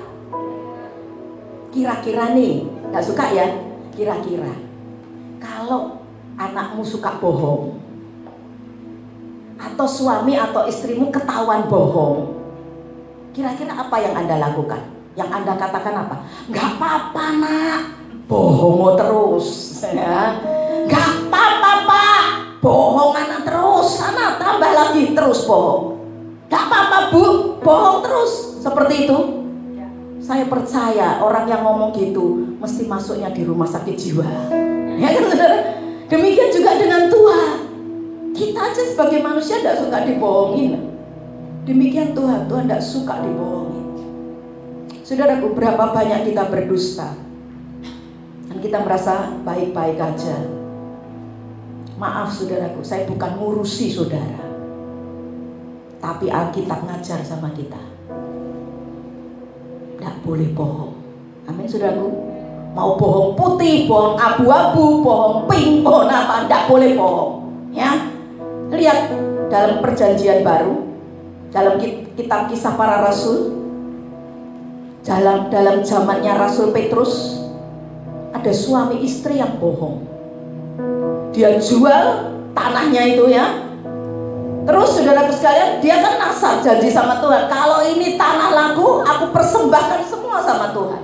Kira-kira nih, gak suka ya? Kira-kira kalau anakmu suka bohong, atau suami atau istrimu ketahuan bohong, kira-kira apa yang Anda lakukan? Yang Anda katakan apa? Gak apa-apa nak, bohong terus ya. Gak apa-apa pak, bohong anak terus, sana tambah lagi terus bohong. Gak apa-apa bu, bohong terus. Seperti itu. Saya percaya orang yang ngomong gitu mesti masuknya di rumah sakit jiwa. Ya kan saudara? Demikian juga dengan Tuhan. Kita aja sebagai manusia tidak suka dibohongin. Demikian Tuhan tidak suka dibohongin. Saudaraku, berapa banyak kita berdusta dan kita merasa baik-baik aja. Maaf saudaraku, saya bukan ngurusi saudara, tapi Alkitab ngajar sama kita, tidak boleh bohong. Amin saudaraku. Mau bohong putih, bohong abu-abu, bohong pink, bohong apa, tidak boleh bohong. Ya, lihat dalam Perjanjian Baru, dalam kitab Kisah Para Rasul, dalam zamannya Rasul Petrus, ada suami istri yang bohong. Dia jual tanahnya itu ya. Terus saudaraku sekalian, dia kan nasar janji sama Tuhan, kalau ini tanah laku, aku persembahkan semua sama Tuhan.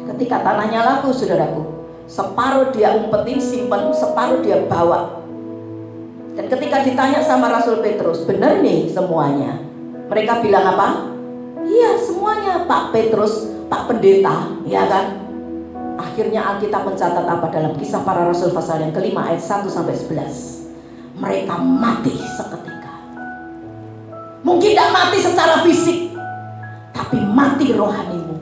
Ketika tanahnya laku saudaraku, separuh dia umpetin, simpen, separuh dia bawa. Dan ketika ditanya sama Rasul Petrus, benar nih semuanya? Mereka bilang apa? Iya semuanya Pak Petrus, Pak Pendeta, ya kan? Akhirnya Alkitab mencatat apa dalam Kisah Para Rasul pasal yang ke-5 ayat 1-11. Mereka mati seketika. Mungkin tidak mati secara fisik, tapi mati rohanimu,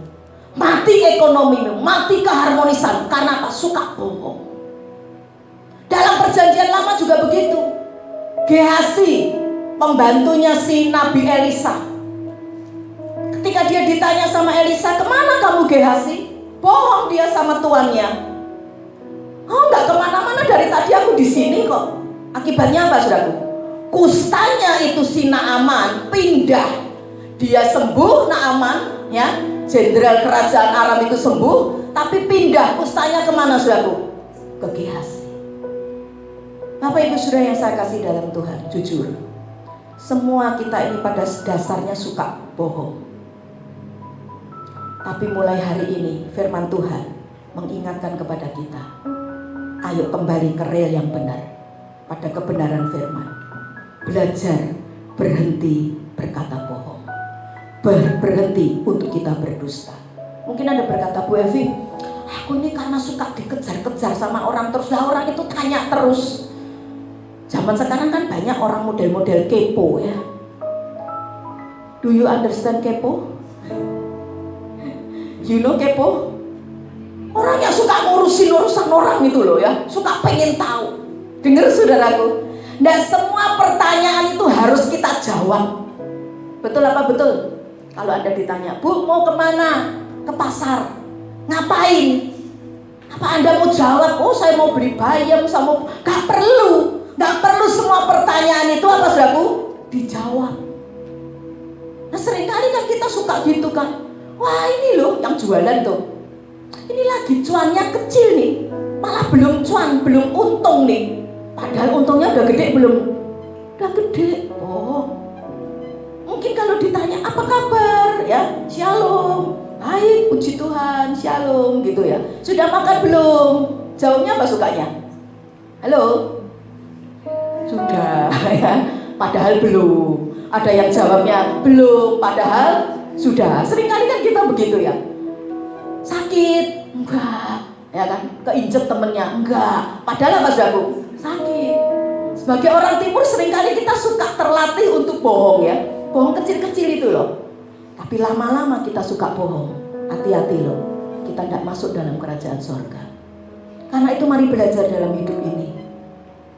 mati ekonomimu, mati keharmonisan. Karena apa? Suka bohong. Dalam Perjanjian Lama juga begitu. Gehazi, pembantunya si Nabi Elisa, ketika dia ditanya sama Elisa, kemana kamu Gehazi? Bohong dia sama tuannya. Oh enggak kemana-mana, dari tadi aku di sini kok. Akibatnya apa saudaraku? Kustanya itu si Naaman pindah. Dia sembuh Naaman ya, jenderal kerajaan Aram itu sembuh, tapi pindah kustanya kemana saudaraku? Ke Gehazi. Bapak ibu saudara yang saya kasih dalam Tuhan, jujur, semua kita ini pada dasarnya suka bohong. Tapi mulai hari ini firman Tuhan mengingatkan kepada kita, ayo kembali ke rel yang benar, pada kebenaran firman. Belajar berhenti berkata bohong, berhenti untuk kita berdusta. Mungkin Anda berkata, Bu Evi, aku ini karena suka dikejar-kejar sama orang terus, lah orang itu tanya terus. Zaman sekarang kan banyak orang model-model kepo ya. Do you understand kepo? You know kepo? Orang yang suka ngurusin urusan orang itu loh ya, suka pengen tahu. Dengar saudaraku, dan semua pertanyaan itu harus kita jawab. Betul apa betul? Kalau Anda ditanya, Bu mau kemana? Ke pasar. Ngapain? Apa Anda mau jawab? Oh saya mau beli bayam, saya mau. Gak perlu. Gak perlu semua pertanyaan itu apa saudaraku? Dijawab. Nah seringkali kan kita suka gitu kan. Wah ini loh yang jualan tuh, ini lagi cuannya kecil nih, malah belum cuan, belum untung nih. Padahal untungnya udah gede belum? Udah gede. Oh, mungkin kalau ditanya apa kabar ya, shalom, baik puji Tuhan, shalom gitu ya. Sudah makan belum? Jawabnya apa sukanya? Halo? Sudah ya, padahal belum. Ada yang jawabnya belum, padahal sudah. Seringkali kan kita begitu ya. Sakit? Enggak. Ya kan? Keinjek temennya? Enggak. Padahal apa saudaraku? Sakit. Sebagai orang timur seringkali kita suka terlatih untuk bohong ya. Bohong kecil-kecil itu loh. Tapi lama-lama kita suka bohong. Hati-hati loh, kita tidak masuk dalam kerajaan sorga. Karena itu mari belajar dalam hidup ini.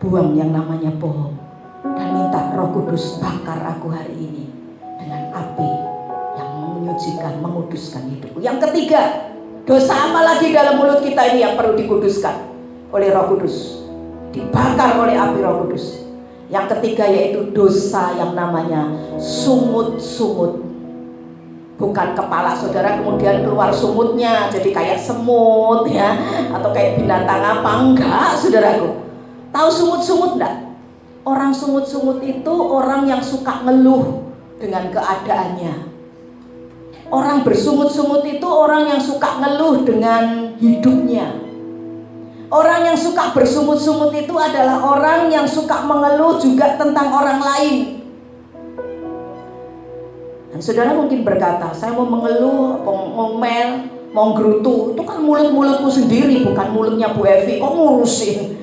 Buang yang namanya bohong. Dan minta Roh Kudus bakar aku hari ini dengan api yang menyucikan, menguduskan hidupku. Yang ketiga, dosa apa lagi dalam mulut kita ini yang perlu dikuduskan oleh Roh Kudus, dibakar oleh api Roh Kudus? Yang ketiga yaitu dosa yang namanya sungut-sungut. Bukan kepala saudara kemudian keluar sumutnya jadi kayak semut ya, atau kayak binatang apa, enggak saudaraku. Tahu sungut-sungut enggak? Orang sungut-sungut itu orang yang suka ngeluh dengan keadaannya. Orang bersungut-sungut itu orang yang suka ngeluh dengan hidupnya. Orang yang suka bersungut-sungut itu adalah orang yang suka mengeluh juga tentang orang lain. Dan saudara mungkin berkata, saya mau mengeluh, mau ngomel, mau gerutu. Itu kan mulut-mulutku sendiri, bukan mulutnya Bu Evi. Kok ngurusin?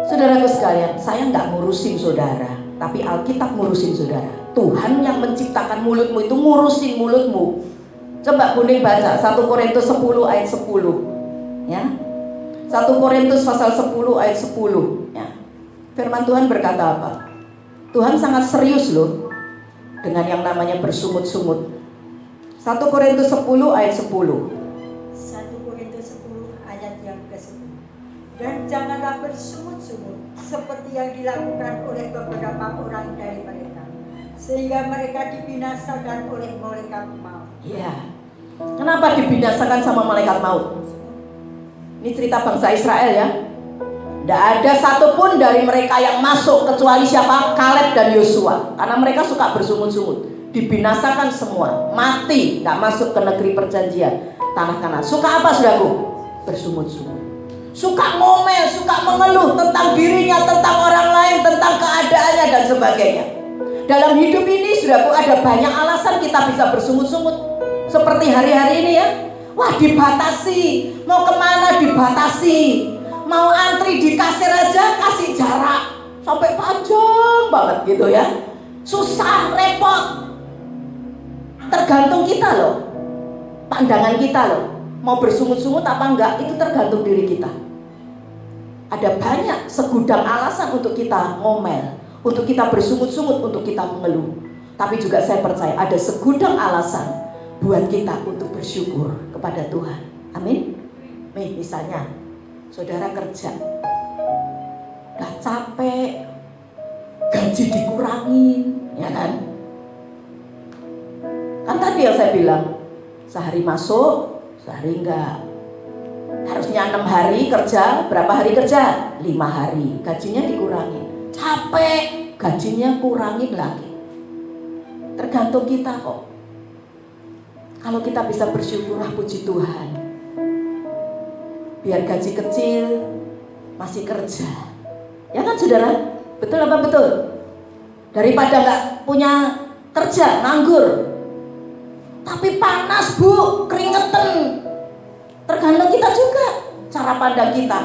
Saudaraku sekalian, saya nggak ngurusin saudara, tapi Alkitab ngurusin saudara. Tuhan yang menciptakan mulutmu itu ngurusin mulutmu. Coba Bunding baca 1 Korintus 10 ayat 10 ya. 1 Korintus pasal 10 ayat 10 ya. Firman Tuhan berkata apa? Tuhan sangat serius loh dengan yang namanya bersungut-sungut. 1 Korintus 10 ayat 10. 1 Korintus 10 ayat yang ke-10. Dan janganlah bersungut-sungut seperti yang dilakukan oleh beberapa orang dari mereka, sehingga mereka dibinasakan oleh malaikat maut. Iya. Kenapa dibinasakan sama malaikat maut? Ini cerita bangsa Israel ya. Tidak ada satupun dari mereka yang masuk kecuali siapa? Kaleb dan Yosua. Karena mereka suka bersungut-sungut. Dibinasakan semua, mati, nggak masuk ke negeri perjanjian, tanah Kanaan. Suka apa saudaraku? Bersungut-sungut. Suka ngomel, suka mengeluh tentang dirinya, tentang orang lain, tentang keadaannya dan sebagainya. Dalam hidup ini saudaraku ada banyak alasan kita bisa bersungut-sungut. Seperti hari-hari ini ya. Wah, dibatasi, mau kemana dibatasi, mau antri di kasir aja kasih jarak sampai panjang banget gitu ya. Susah, repot. Tergantung kita loh, pandangan kita loh. Mau bersungut-sungut apa enggak itu tergantung diri kita. Ada banyak segudang alasan untuk kita ngomel, untuk kita bersungut-sungut, untuk kita mengeluh. Tapi juga saya percaya ada segudang alasan buat kita untuk bersyukur kepada Tuhan. Amin. Nih misalnya saudara kerja, udah capek, gaji dikurangin, ya kan? Kan tadi yang saya bilang, sehari masuk, sehari enggak. Harusnya 6 hari kerja, berapa hari kerja? 5 hari, gajinya dikurangin. Capek, gajinya kurangin lagi. Tergantung kita kok. Kalau kita bisa bersyukur, puji Tuhan. Biar gaji kecil, masih kerja. Ya kan saudara? Betul apa betul? Daripada nggak punya kerja, nganggur. Tapi panas bu, keringetan. Tergantung kita juga, cara pandang kita.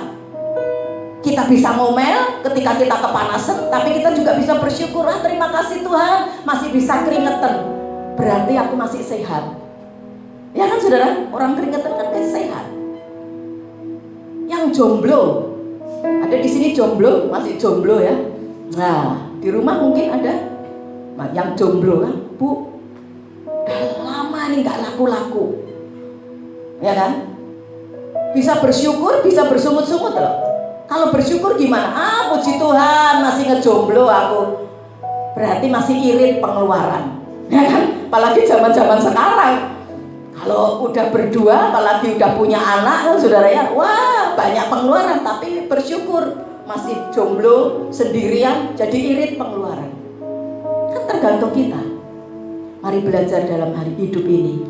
Kita bisa ngomel ketika kita kepanasan, tapi kita juga bisa bersyukur. Terima kasih Tuhan, masih bisa keringetan. Berarti aku masih sehat. Ya kan saudara, orang keringetan kan sehat. Yang jomblo, ada di sini jomblo, masih jomblo ya. Nah, di rumah mungkin ada yang jomblo kan, bu, udah lama nih nggak laku-laku, ya kan? Bisa bersyukur, bisa bersungut-sungut loh. Kalau bersyukur gimana? Puji Tuhan masih ngejomblo aku. Berarti masih irit pengeluaran, ya kan? Apalagi zaman-zaman sekarang. Kalau udah berdua, apalagi udah punya anak, saudara ya, wah banyak pengeluaran. Tapi bersyukur masih jomblo sendirian, jadi irit pengeluaran. Kan tergantung kita. Mari belajar dalam hari hidup ini.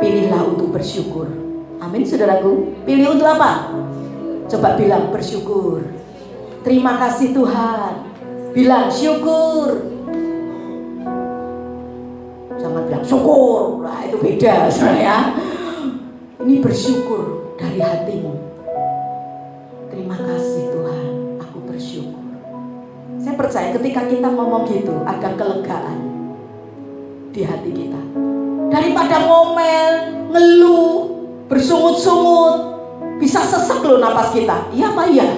Pilihlah untuk bersyukur. Amin saudaraku. Pilih untuk apa? Coba bilang bersyukur. Terima kasih Tuhan. Bilang syukur. Jangan bilang syukur, nah itu beda ya. Ini bersyukur dari hatimu. Terima kasih Tuhan, aku bersyukur. Saya percaya ketika kita ngomong gitu, ada kelegaan di hati kita. Daripada ngomel, ngeluh, bersungut-sungut, bisa sesek loh napas kita. Iya apa iya?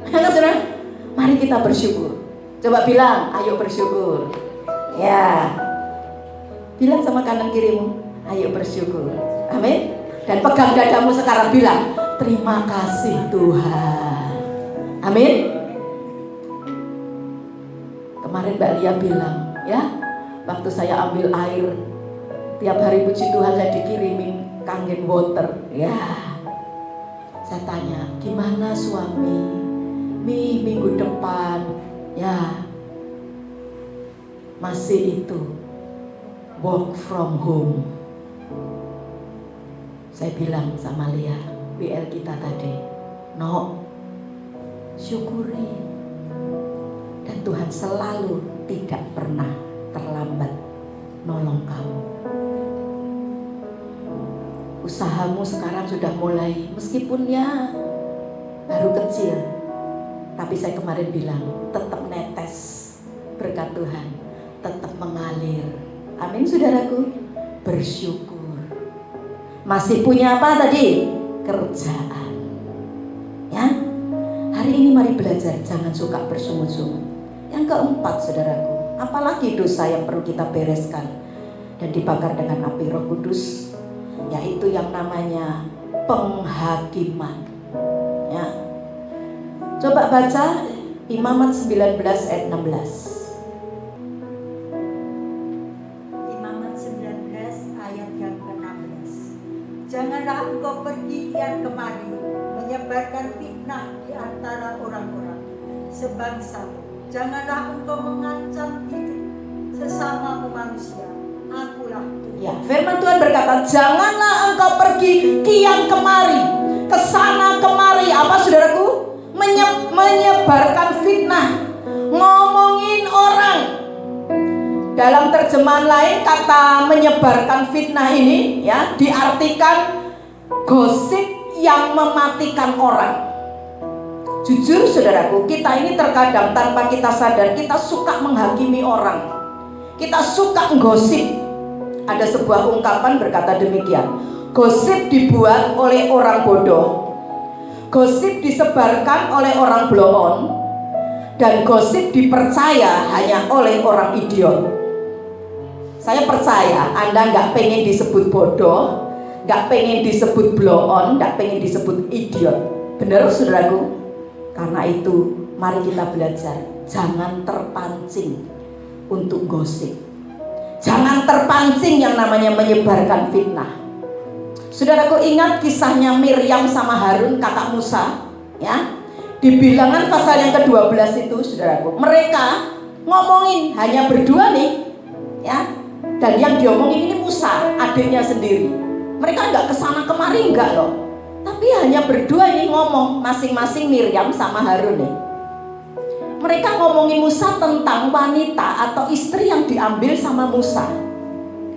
Ya kan saudara? Mari kita bersyukur. Coba bilang, ayo bersyukur. Ya. Bilang sama kanan kirimu, ayo bersyukur. Amin. Dan pegang dadamu sekarang bilang, terima kasih Tuhan. Amin. Kemarin Mbak Lia bilang, ya, waktu saya ambil air, tiap hari puji Tuhan saya dikirimin kangen water. Ya, saya tanya, gimana suami? Minggu depan, ya, masih itu work from home. Saya bilang sama Lia, WL kita tadi, no, syukuri. Dan Tuhan selalu tidak pernah terlambat nolong kamu. Usahamu sekarang sudah mulai, meskipun ya baru kecil, tapi saya kemarin bilang tetap netes berkat Tuhan, tetap mengalir. Amin saudaraku, bersyukur. Masih punya apa tadi? Kerjaan. Ya, hari ini mari belajar jangan suka bersungut-sungut. Yang keempat saudaraku, apalagi dosa yang perlu kita bereskan dan dibakar dengan api Roh Kudus, yaitu yang namanya penghakiman. Ya, coba baca Imamat 19 ayat 16. Imamat 19 ayat yang ke-16. Janganlah engkau pergi kian kemari menyebarkan fitnah di antara orang-orang sebangsa. Janganlah engkau mengancam hidup sesamamu manusia. Akulah Tuhan. Ya, firman Tuhan berkata, janganlah engkau pergi kian kemari, kesana kemari. Apa saudaraku? Menyebarkan fitnah, ngomongin orang. Dalam terjemahan lain kata menyebarkan fitnah ini ya diartikan gosip yang mematikan orang. Jujur saudaraku, kita ini terkadang tanpa kita sadar kita suka menghakimi orang. Kita suka menggosip. Ada sebuah ungkapan berkata demikian, gosip dibuat oleh orang bodoh, gosip disebarkan oleh orang blowon, dan gosip dipercaya hanya oleh orang idiot. Saya percaya Anda nggak pengen disebut bodoh, nggak pengen disebut blowon, nggak pengen disebut idiot. Benar saudaraku? Karena itu mari kita belajar, jangan terpancing untuk gosip. Jangan terpancing yang namanya menyebarkan fitnah. Saudaraku, ingat kisahnya Miriam sama Harun kakak Musa, ya? Di Bilangan pasal yang ke-12 itu, saudaraku, mereka ngomongin hanya berdua nih, ya. Dan yang diomongin ini Musa, adiknya sendiri. Mereka nggak kesana kemari, enggak loh. Tapi hanya berdua ini ngomong, masing-masing Miriam sama Harun nih. Mereka ngomongin Musa tentang wanita atau istri yang diambil sama Musa.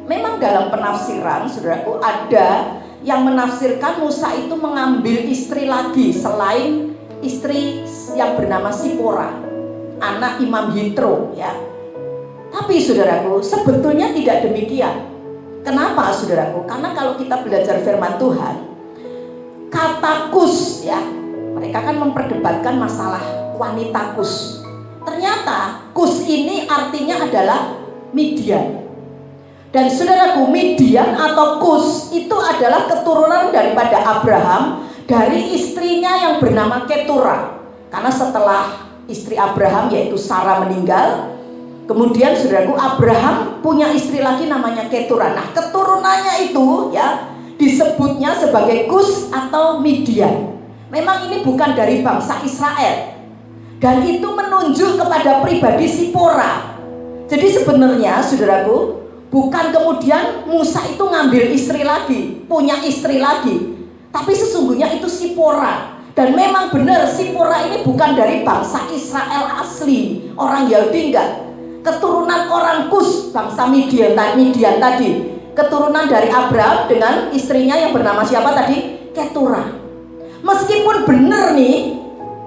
Memang dalam penafsiran, saudaraku, ada yang menafsirkan Musa itu mengambil istri lagi selain istri yang bernama Sipora, anak Imam Yitro, ya. Tapi saudaraku, sebetulnya tidak demikian. Kenapa saudaraku? Karena kalau kita belajar firman Tuhan, kata kus, ya, mereka kan memperdebatkan masalah wanita kus. Ternyata kus ini artinya adalah Midian. Dan saudaraku, Midian atau Kus itu adalah keturunan daripada Abraham dari istrinya yang bernama Ketura. Karena setelah istri Abraham yaitu Sarah meninggal, kemudian saudaraku Abraham punya istri lagi namanya Ketura. Nah, keturunannya itu ya disebutnya sebagai Kus atau Midian. Memang ini bukan dari bangsa Israel. Dan itu menunjuk kepada pribadi Sipora. Jadi sebenarnya saudaraku, bukan kemudian Musa itu ngambil istri lagi, punya istri lagi, tapi sesungguhnya itu Sipora. Dan memang benar Sipora ini bukan dari bangsa Israel asli, orang Yahudi enggak. Keturunan orang Kus, bangsa Midian tadi, keturunan dari Abraham dengan istrinya yang bernama siapa tadi? Ketura. Meskipun benar nih,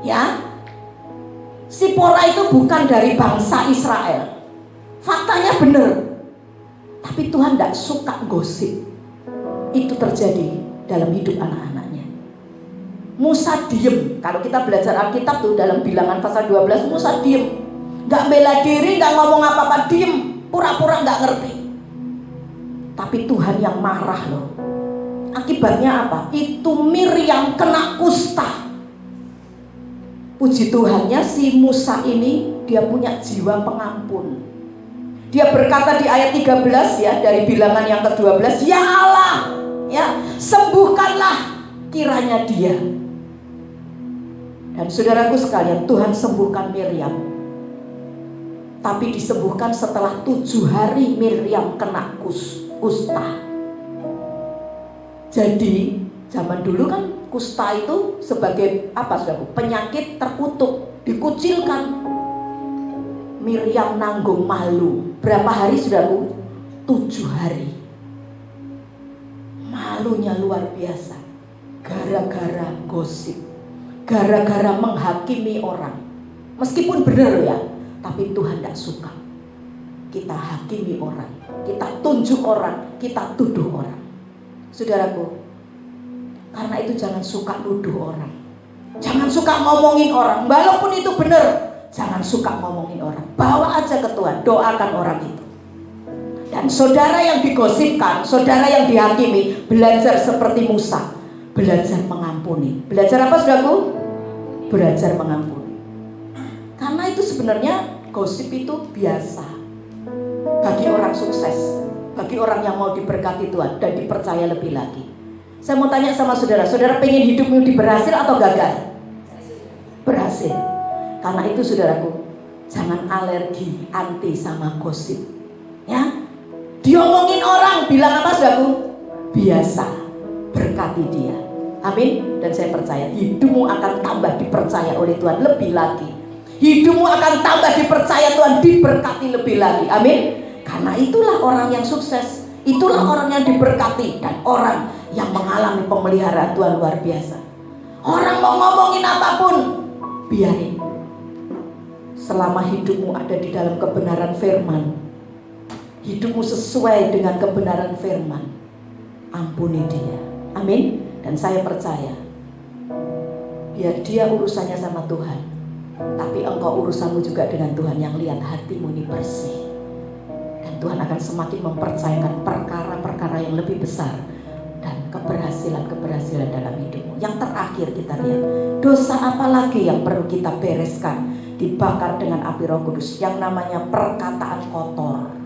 ya, Sipora itu bukan dari bangsa Israel, faktanya benar. Tapi Tuhan tidak suka gosip. Itu terjadi dalam hidup anak-anaknya. Musa diem. Kalau kita belajar Alkitab tuh dalam Bilangan pasal 12, Musa diem, gak bela diri, gak ngomong apa-apa, diem, pura-pura gak ngerti. Tapi Tuhan yang marah loh. Akibatnya apa? Itu Miriam kena kusta. puji Tuhannya si Musa ini dia punya jiwa pengampun. Dia berkata di ayat 13 ya, dari bilangan yang ke-12, ya Allah, ya, sembuhkanlah kiranya dia. Dan saudaraku sekalian, Tuhan sembuhkan Miriam. Tapi disembuhkan setelah 7 hari Miriam kena kusta. Jadi zaman dulu kan kusta itu sebagai apa, saudaraku? Penyakit terkutuk, dikucilkan. Miriam nanggung malu. Berapa hari, saudaraku? 7 hari. Malunya luar biasa. Gara-gara gosip, gara-gara menghakimi orang. Meskipun benar ya, tapi Tuhan tidak suka kita hakimi orang, kita tunjuk orang, kita tuduh orang. Saudaraku, karena itu jangan suka nuduh orang, jangan suka ngomongin orang. Walaupun itu benar, jangan suka ngomongin orang. Bawa aja ke Tuhan, doakan orang itu. Dan saudara yang digosipkan, saudara yang dihakimi, belajar seperti Musa, belajar mengampuni. Belajar apa, saudaraku? Belajar mengampuni. Karena itu sebenarnya gosip itu biasa bagi orang sukses, bagi orang yang mau diberkati Tuhan dan dipercaya lebih lagi. Saya mau tanya sama saudara, saudara pengen hidupmu berhasil atau gagal? Berhasil. Karena itu saudaraku, jangan alergi, anti sama gosip. Ya, diomongin orang, bilang apa, saudaraku? Biasa. Berkati dia. Amin. Dan saya percaya hidupmu akan tambah dipercaya oleh Tuhan lebih lagi. Hidupmu akan tambah dipercaya Tuhan, diberkati lebih lagi. Amin. Karena itulah orang yang sukses, itulah orang yang diberkati, dan orang yang mengalami pemeliharaan Tuhan luar biasa. Orang mau ngomongin apapun, biarin. Selama hidupmu ada di dalam kebenaran firman, hidupmu sesuai dengan kebenaran firman, ampuni dia. Amin. Dan saya percaya, biar dia urusannya sama Tuhan, tapi engkau urusanmu juga dengan Tuhan yang lihat hatimu ini bersih. Dan Tuhan akan semakin mempercayakan perkara-perkara yang lebih besar dan keberhasilan-keberhasilan dalam hidupmu. Yang terakhir kita lihat, dosa apa lagi yang perlu kita bereskan, dibakar dengan api Roh Kudus, yang namanya perkataan kotor.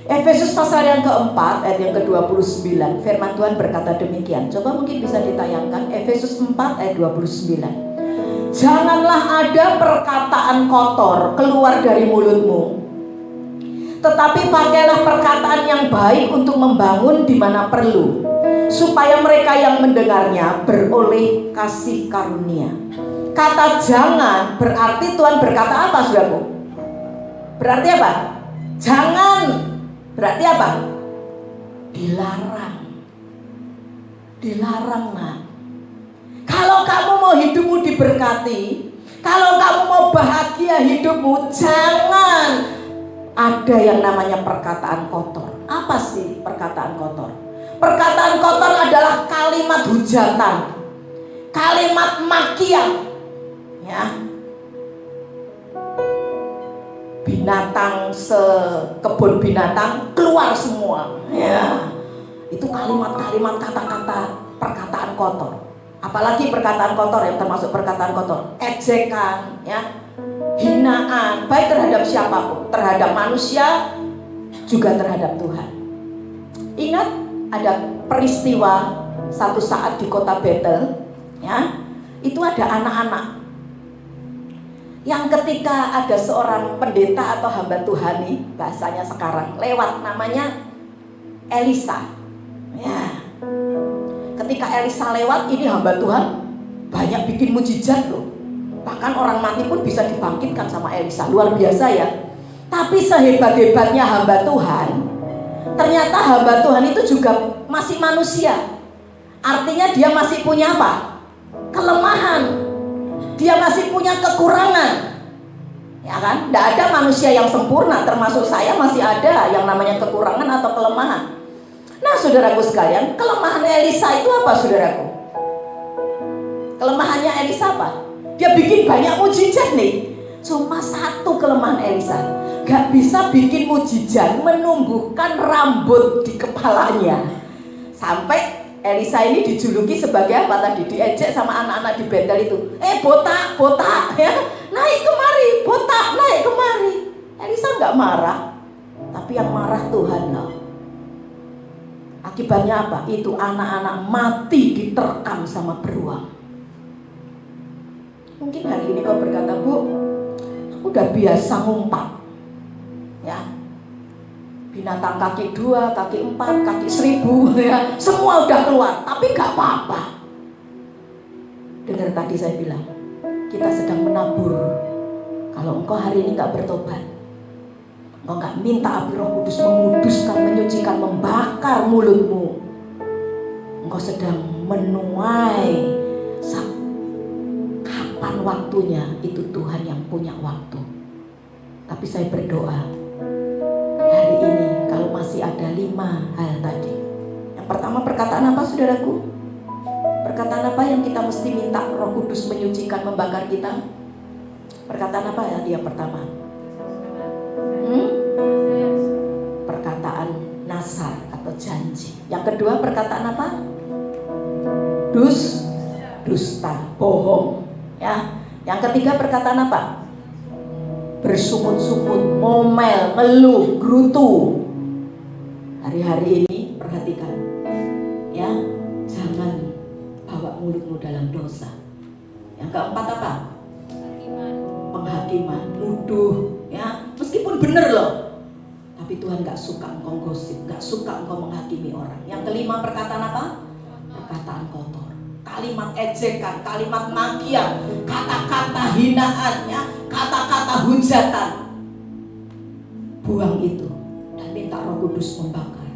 Efesus pasal yang keempat ayat yang ke-29, firman Tuhan berkata demikian. Coba mungkin bisa ditayangkan Efesus 4 ayat 29. Janganlah ada perkataan kotor keluar dari mulutmu, tetapi pakailah perkataan yang baik untuk membangun di mana perlu, supaya mereka yang mendengarnya beroleh kasih karunia. Kata jangan berarti Tuhan berkata apa, saudaraku? Berarti apa? Jangan. Berarti apa? Dilarang. Dilarang, nah. Kalau kamu mau hidupmu diberkati, kalau kamu mau bahagia hidupmu, jangan ada yang namanya perkataan kotor. Apa sih perkataan kotor? Perkataan kotor adalah kalimat hujatan, kalimat makian, ya. Binatang sekebun binatang keluar semua, ya. Itu kalimat-kalimat, kata-kata, perkataan kotor. Apalagi perkataan kotor yang termasuk perkataan kotor, ejekan, ya, hinaan, baik terhadap siapapun, terhadap manusia, juga terhadap Tuhan. Ingat ada peristiwa satu saat di kota Betel, ya, itu ada anak-anak yang ketika ada seorang pendeta atau hamba Tuhan nih, bahasanya sekarang lewat, namanya Elisa, ya. Ketika Elisa lewat, ini hamba Tuhan banyak bikin mujizat loh. Bahkan orang mati pun bisa dibangkitkan sama Elisa, luar biasa ya. Tapi sehebat-hebatnya hamba Tuhan, ternyata hamba Tuhan itu juga masih manusia. Artinya dia masih punya apa? Kelemahan. Dia masih punya kekurangan, ya kan? Tidak ada manusia yang sempurna, termasuk saya masih ada yang namanya kekurangan atau kelemahan. Nah, saudaraku sekalian, kelemahan Elisa itu apa, saudaraku? Kelemahannya Elisa apa? Dia bikin banyak mujizat nih. Cuma satu kelemahan Elisa, gak bisa bikin mujizat menumbuhkan rambut di kepalanya. Sampai Elisa ini dijuluki sebagai apa tadi? Diejek sama anak-anak di Betel itu. Botak, botak, ya, naik kemari, botak, naik kemari. Elisa nggak marah, tapi yang marah Tuhan loh. Akibatnya apa? Itu anak-anak mati diterkam sama beruang. Mungkin hari ini kau berkata, Bu, aku udah biasa ngumpat, ya. Binatang kaki 2, kaki 4, kaki 1000, ya, semua udah keluar, tapi gak apa-apa. Dengar tadi saya bilang, kita sedang menabur. Kalau engkau hari ini gak bertobat, engkau gak minta api Roh Kudus menguduskan, menyucikan, membakar mulutmu, engkau sedang menuai. Kapan waktunya, itu Tuhan yang punya waktu. Tapi saya berdoa, hari ini kalau masih ada 5 hal tadi. Yang pertama, perkataan apa saudaraku? Perkataan apa yang kita mesti minta Roh Kudus menyucikan, membakar kita? Perkataan apa ya yang pertama? Perkataan nasar atau janji. Yang kedua, perkataan apa? Dusta, bohong, ya. Yang ketiga, perkataan apa? Bersumut-sumut, ngomel, ngeluh, gerutu. Hari-hari ini perhatikan, ya, jangan bawa mulutmu dalam dosa. Yang keempat apa? Penghakiman, nuduh, ya, meskipun benar loh, tapi Tuhan gak suka engkau gosip, gak suka engkau menghakimi orang. Yang kelima, perkataan apa? Perkataan kotor, kalimat ejekan, kalimat makian, kata-kata hinaan, ya, kata-kata hujatan. Buang itu dan minta Roh Kudus membakar.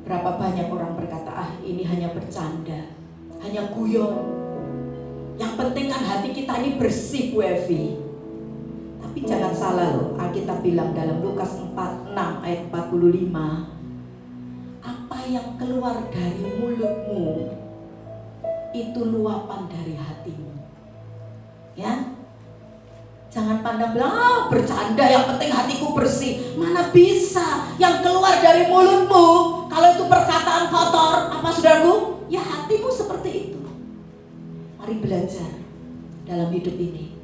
Berapa banyak orang berkata, ini hanya bercanda, hanya guyon. Yang penting kan hati kita ini bersih, Bu Evi. Tapi jangan salah loh, Alkitab bilang dalam Lukas 4:6 ayat 45, apa yang keluar dari mulutmu itu luapan dari hatimu. Ya, jangan pandang bilang, bercanda, yang penting hatiku bersih. Mana bisa, yang keluar dari mulutmu, kalau itu perkataan kotor, apa saudaraku? Ya hatimu seperti itu. Mari belajar dalam hidup ini.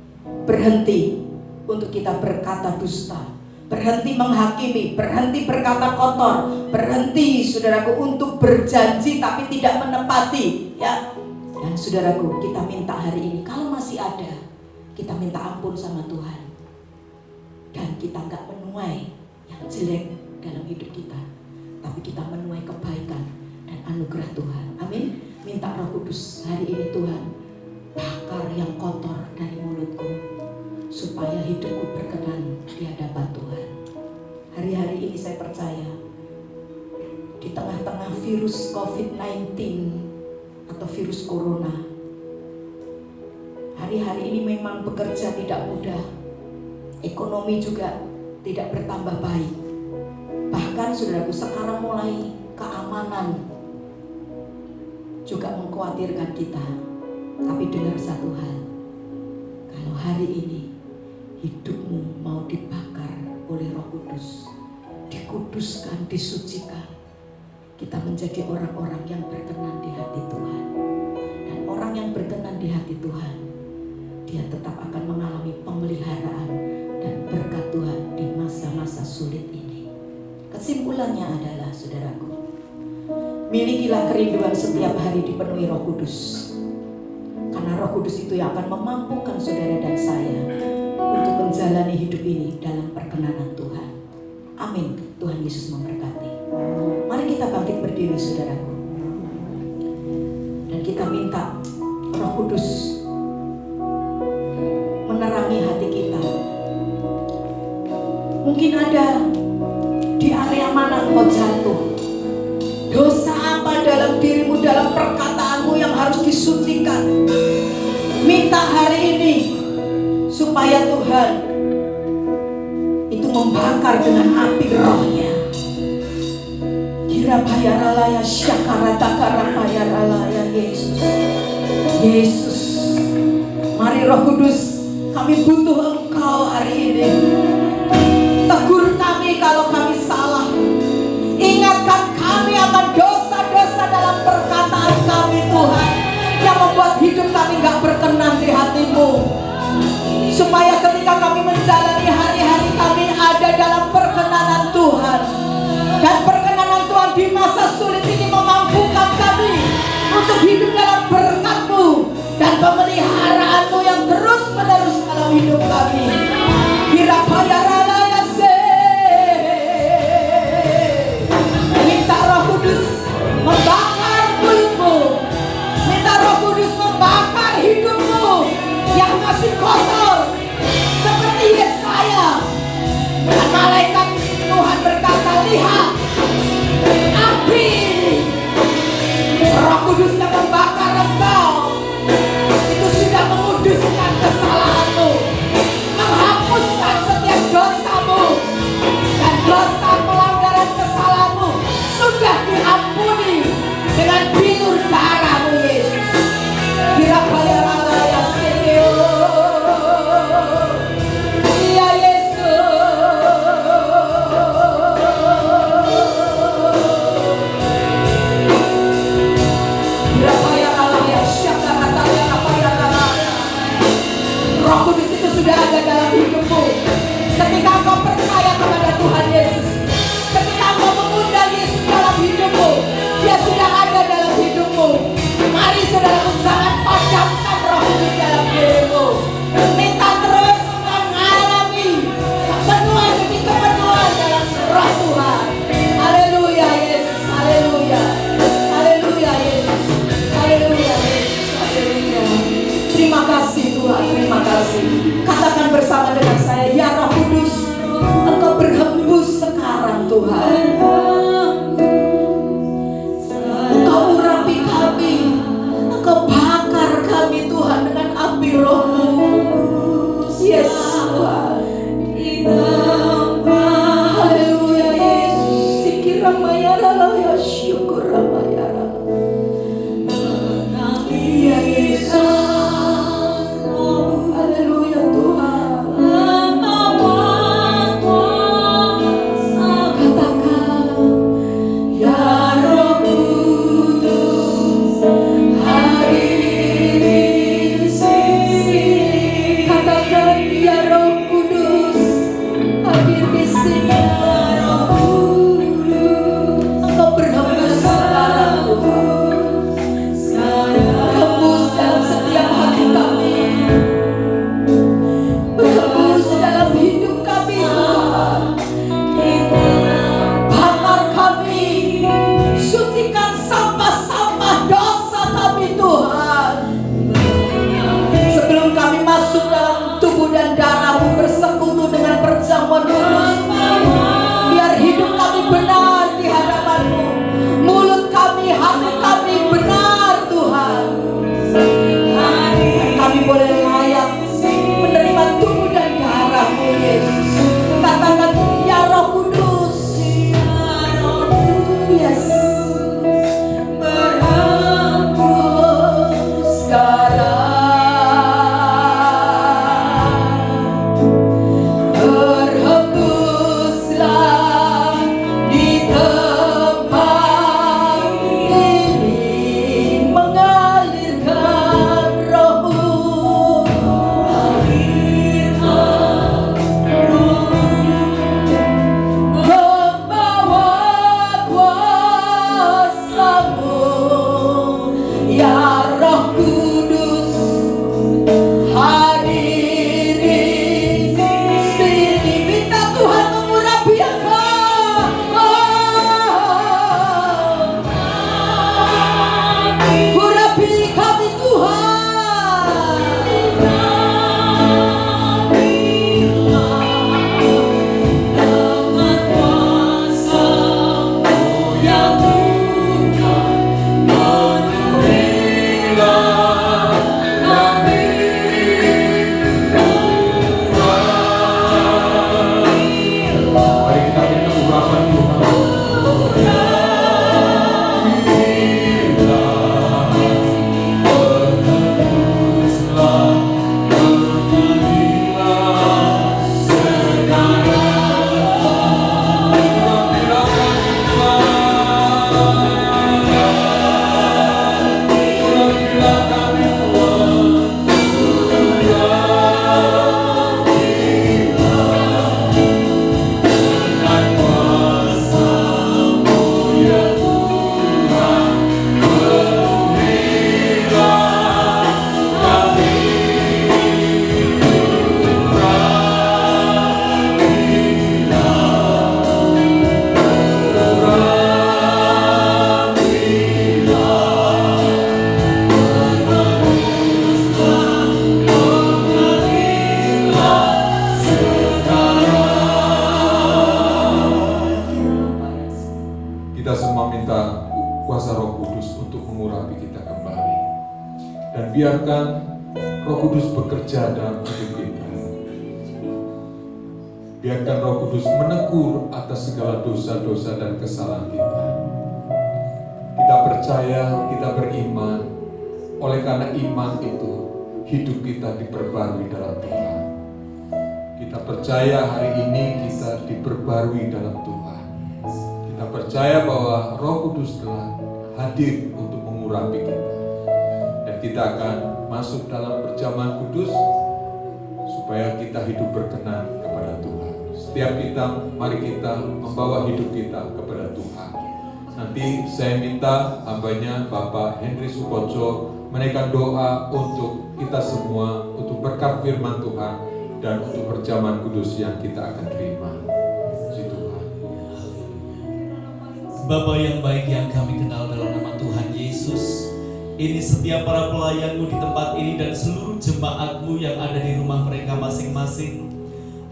Berhenti untuk kita berkata dusta, berhenti menghakimi, berhenti berkata kotor, berhenti saudaraku untuk berjanji tapi tidak menepati, ya. Dan saudaraku, kita minta hari ini, kalau masih ada, kita minta ampun sama Tuhan. Dan kita gak menuai yang jelek dalam hidup kita, tapi kita menuai kebaikan dan anugerah Tuhan. Amin. Minta Roh Kudus hari ini, Tuhan, bakar yang kotor dari mulutku, supaya hidupku berkenan di hadapan Tuhan. Hari-hari ini saya percaya, di tengah-tengah virus COVID-19 atau virus corona, hari-hari ini memang bekerja tidak mudah, ekonomi juga tidak bertambah baik. Bahkan saudaraku, sekarang mulai keamanan juga mengkhawatirkan kita. Tapi dengar satu hal, kalau hari ini hidupmu mau dibakar oleh Roh Kudus, dikuduskan, disucikan, kita menjadi orang-orang yang berkenan di hati Tuhan. Dan orang yang berkenan di hati Tuhan, dia tetap akan mengalami pemeliharaan dan berkat Tuhan di masa-masa sulit ini. Kesimpulannya adalah, saudaraku, milikilah kerinduan setiap hari dipenuhi Roh Kudus. Karena Roh Kudus itu yang akan memampukan saudara dan saya untuk menjalani hidup ini dalam perkenanan Tuhan. Amin. Tuhan Yesus memberkati. Mari kita bangkit berdiri, saudaraku, dan kita minta Roh Kudus menerangi hati kita. Mungkin ada di area mana engkau jatuh. Dosa apa dalam dirimu, dalam perkataanmu yang harus disucikan. Minta hari ini supaya Tuhan itu membakar dengan api Roh-Nya. Kirabayaralaya syakaratakarambayaralaya Yesus. Yesus, mari Roh Kudus, kami butuh Engkau hari ini. Tegur kami kalau kami salah. Ingatkan kami akan dosa-dosa dalam supaya ketika kami menjalani hari-hari kami ada dalam perkenanan Tuhan. Dan perkenanan Tuhan di masa sulit ini memampukan kami untuk hidup dalam berkat-Mu dan pemeliharaanmu yang terus menerus dalam hidup kami. Minta Roh Kudus membakar mulutmu, minta Roh Kudus membakar hidupmu yang masih kotor seperti Yesaya. Dan malaikat Tuhan berkata, lihat api Roh Kudus yang membakar engkau itu sudah menguduskan kesalahanmu, menghapuskan setiap dosamu, dan dosa pelanggaran kesalahanmu sudah diampuni dengan bilur darah-Mu Yesus. Ya Yesus. Roh Kudus itu sudah ada dalam hidupmu. Ketika engkau percaya kepada Tuhan Yesus, ketika engkau mengundang Yesus dalam hidupmu, Dia sudah ada dalam hidupmu. Mari saudaraku, jangan padamkan Roh Kudus dalam dirimu. Minta terus mengalami kepenuhan demi kepenuhan dalam Roh Tuhan. Haleluya Yesus, haleluya, haleluya Yesus, haleluya Yesus, haleluya. Terima kasih Tuhan, terima kasih. Katakan bersama dengan saya, ya Roh Kudus, Engkau berhembus sekarang Tuhan. Engkau urapi kami, Engkau bakar kami Tuhan dengan api Roh-Mu. Yes Tuhan. Haleluya Yesus. Sikiramayara ya syukuramayara. Ya Yesus. Haleluya Tuhan. biarkan Roh Kudus bekerja dalam hidup kita. Biarkan Roh Kudus menegur atas segala dosa-dosa dan kesalahan kita. Kita percaya, kita beriman. Oleh karena iman itu, hidup kita diperbarui dalam Tuhan. Kita percaya hari ini kita diperbarui dalam Tuhan. Kita percaya bahwa Roh Kudus telah hadir untuk mengurapi kita. Dan kita akan masuk dalam perjamuan kudus supaya kita hidup berkenan kepada Tuhan. Setiap kita, mari kita membawa hidup kita kepada Tuhan. Nanti saya minta hambanya Bapak Henry Sukoco menaikkan doa untuk kita semua, untuk berkat firman Tuhan dan untuk perjamuan kudus yang kita akan terima. Puji Tuhan. Bapa yang baik yang kami kenal dalam nama Tuhan Yesus, ini setiap para pelayan-Mu di tempat ini dan seluruh jemaat-Mu yang ada di rumah mereka masing-masing.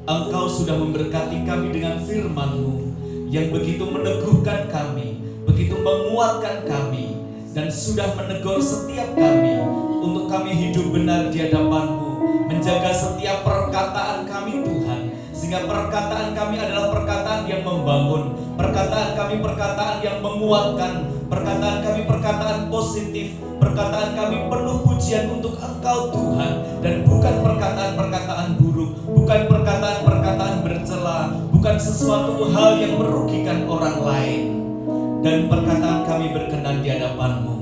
Engkau sudah memberkati kami dengan firman-Mu yang begitu meneguhkan kami, begitu menguatkan kami, dan sudah menegur setiap kami untuk kami hidup benar di hadapan-Mu, menjaga setiap perkataan kami Tuhan, sehingga perkataan kami adalah perkataan yang membangun, perkataan kami perkataan yang menguatkan, perkataan kami perkataan positif, perkataan kami penuh pujian untuk Engkau Tuhan, dan bukan perkataan-perkataan buruk, bukan perkataan-perkataan bercela, bukan sesuatu hal yang merugikan orang lain, dan perkataan kami berkenan di hadapan-Mu.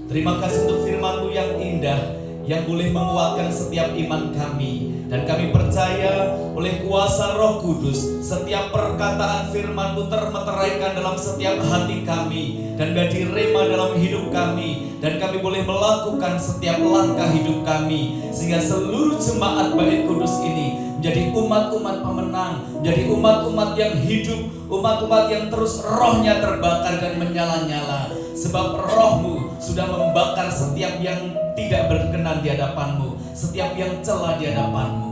Terima kasih untuk firman-Mu yang indah, yang boleh menguatkan setiap iman kami, dan kami percaya oleh kuasa Roh Kudus setiap perkataan firman-Mu termeteraikan dalam setiap hati kami dan menjadi rema dalam hidup kami, dan kami boleh melakukan setiap langkah hidup kami, sehingga seluruh jemaat Bait Kudus ini menjadi umat-umat pemenang, menjadi umat-umat yang hidup, umat-umat yang terus rohnya terbakar dan menyala-nyala, sebab Roh-Mu sudah membakar setiap yang tidak berkenan di hadapan-Mu, setiap yang celah di hadapan-Mu.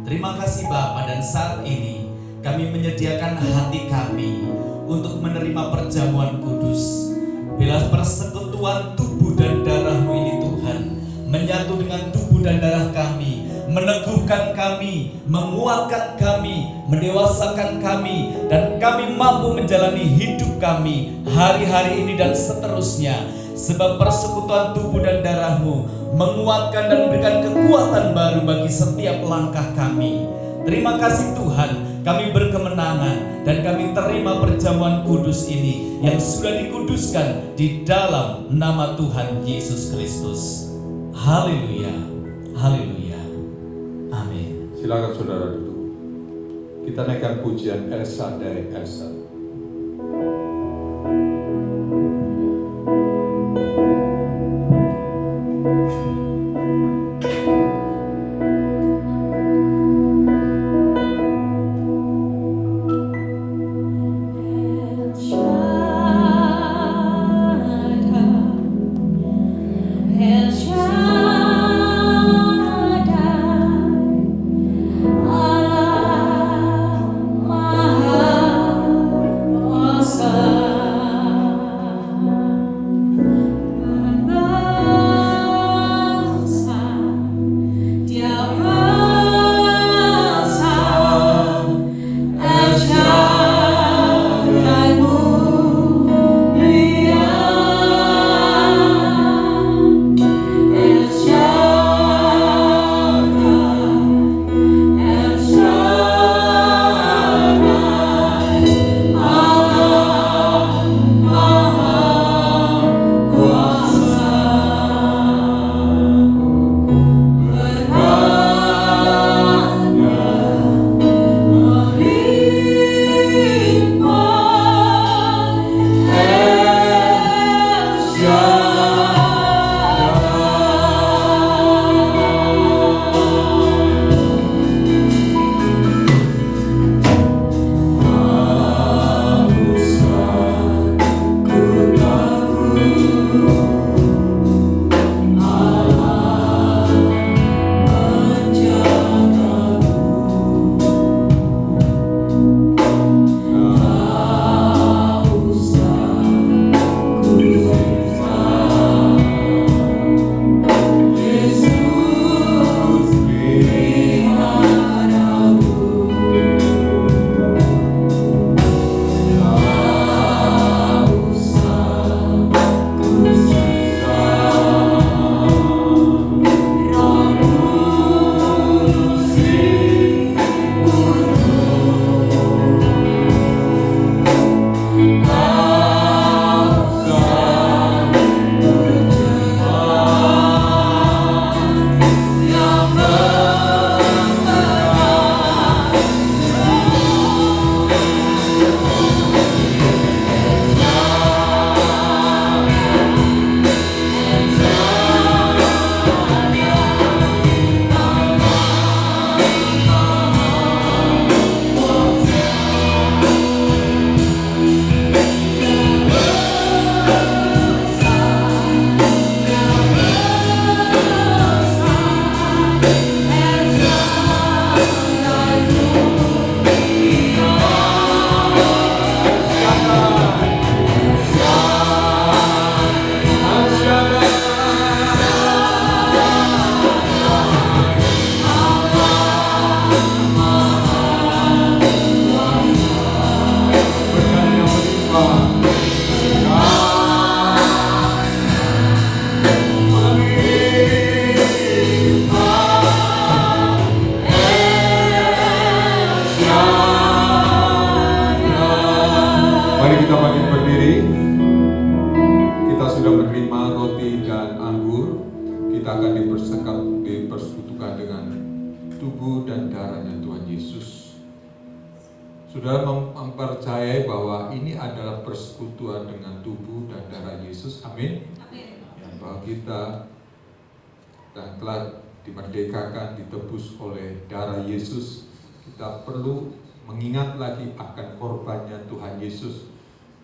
Terima kasih Bapa, dan saat ini kami menyediakan hati kami untuk menerima perjamuan kudus. Bila persekutuan tubuh dan darah-Mu ini Tuhan menyatu dengan tubuh dan darah kami, meneguhkan kami, menguatkan kami, mendewasakan kami, dan kami mampu menjalani hidup kami hari-hari ini dan seterusnya. Sebab persekutuan tubuh dan darah-Mu menguatkan dan memberikan kekuatan baru bagi setiap langkah kami. Terima kasih Tuhan, kami berkemenangan dan kami terima perjamuan kudus ini yang sudah dikuduskan di dalam nama Tuhan Yesus Kristus. Haleluya, haleluya, amin. Silakan saudara duduk. Kita naikkan pujian El Shaddai, El Shaddai. Allah Maha dipersekutukan dengan tubuh dan darahnya Tuhan Yesus. Saudara mempercayai bahwa ini adalah persekutuan dengan tubuh dan darah Yesus. Amin. Bahwa kita dan telah dimerdekakan, ditebus oleh darah Yesus. Kita perlu mengingat lagi akan korbannya Tuhan Yesus.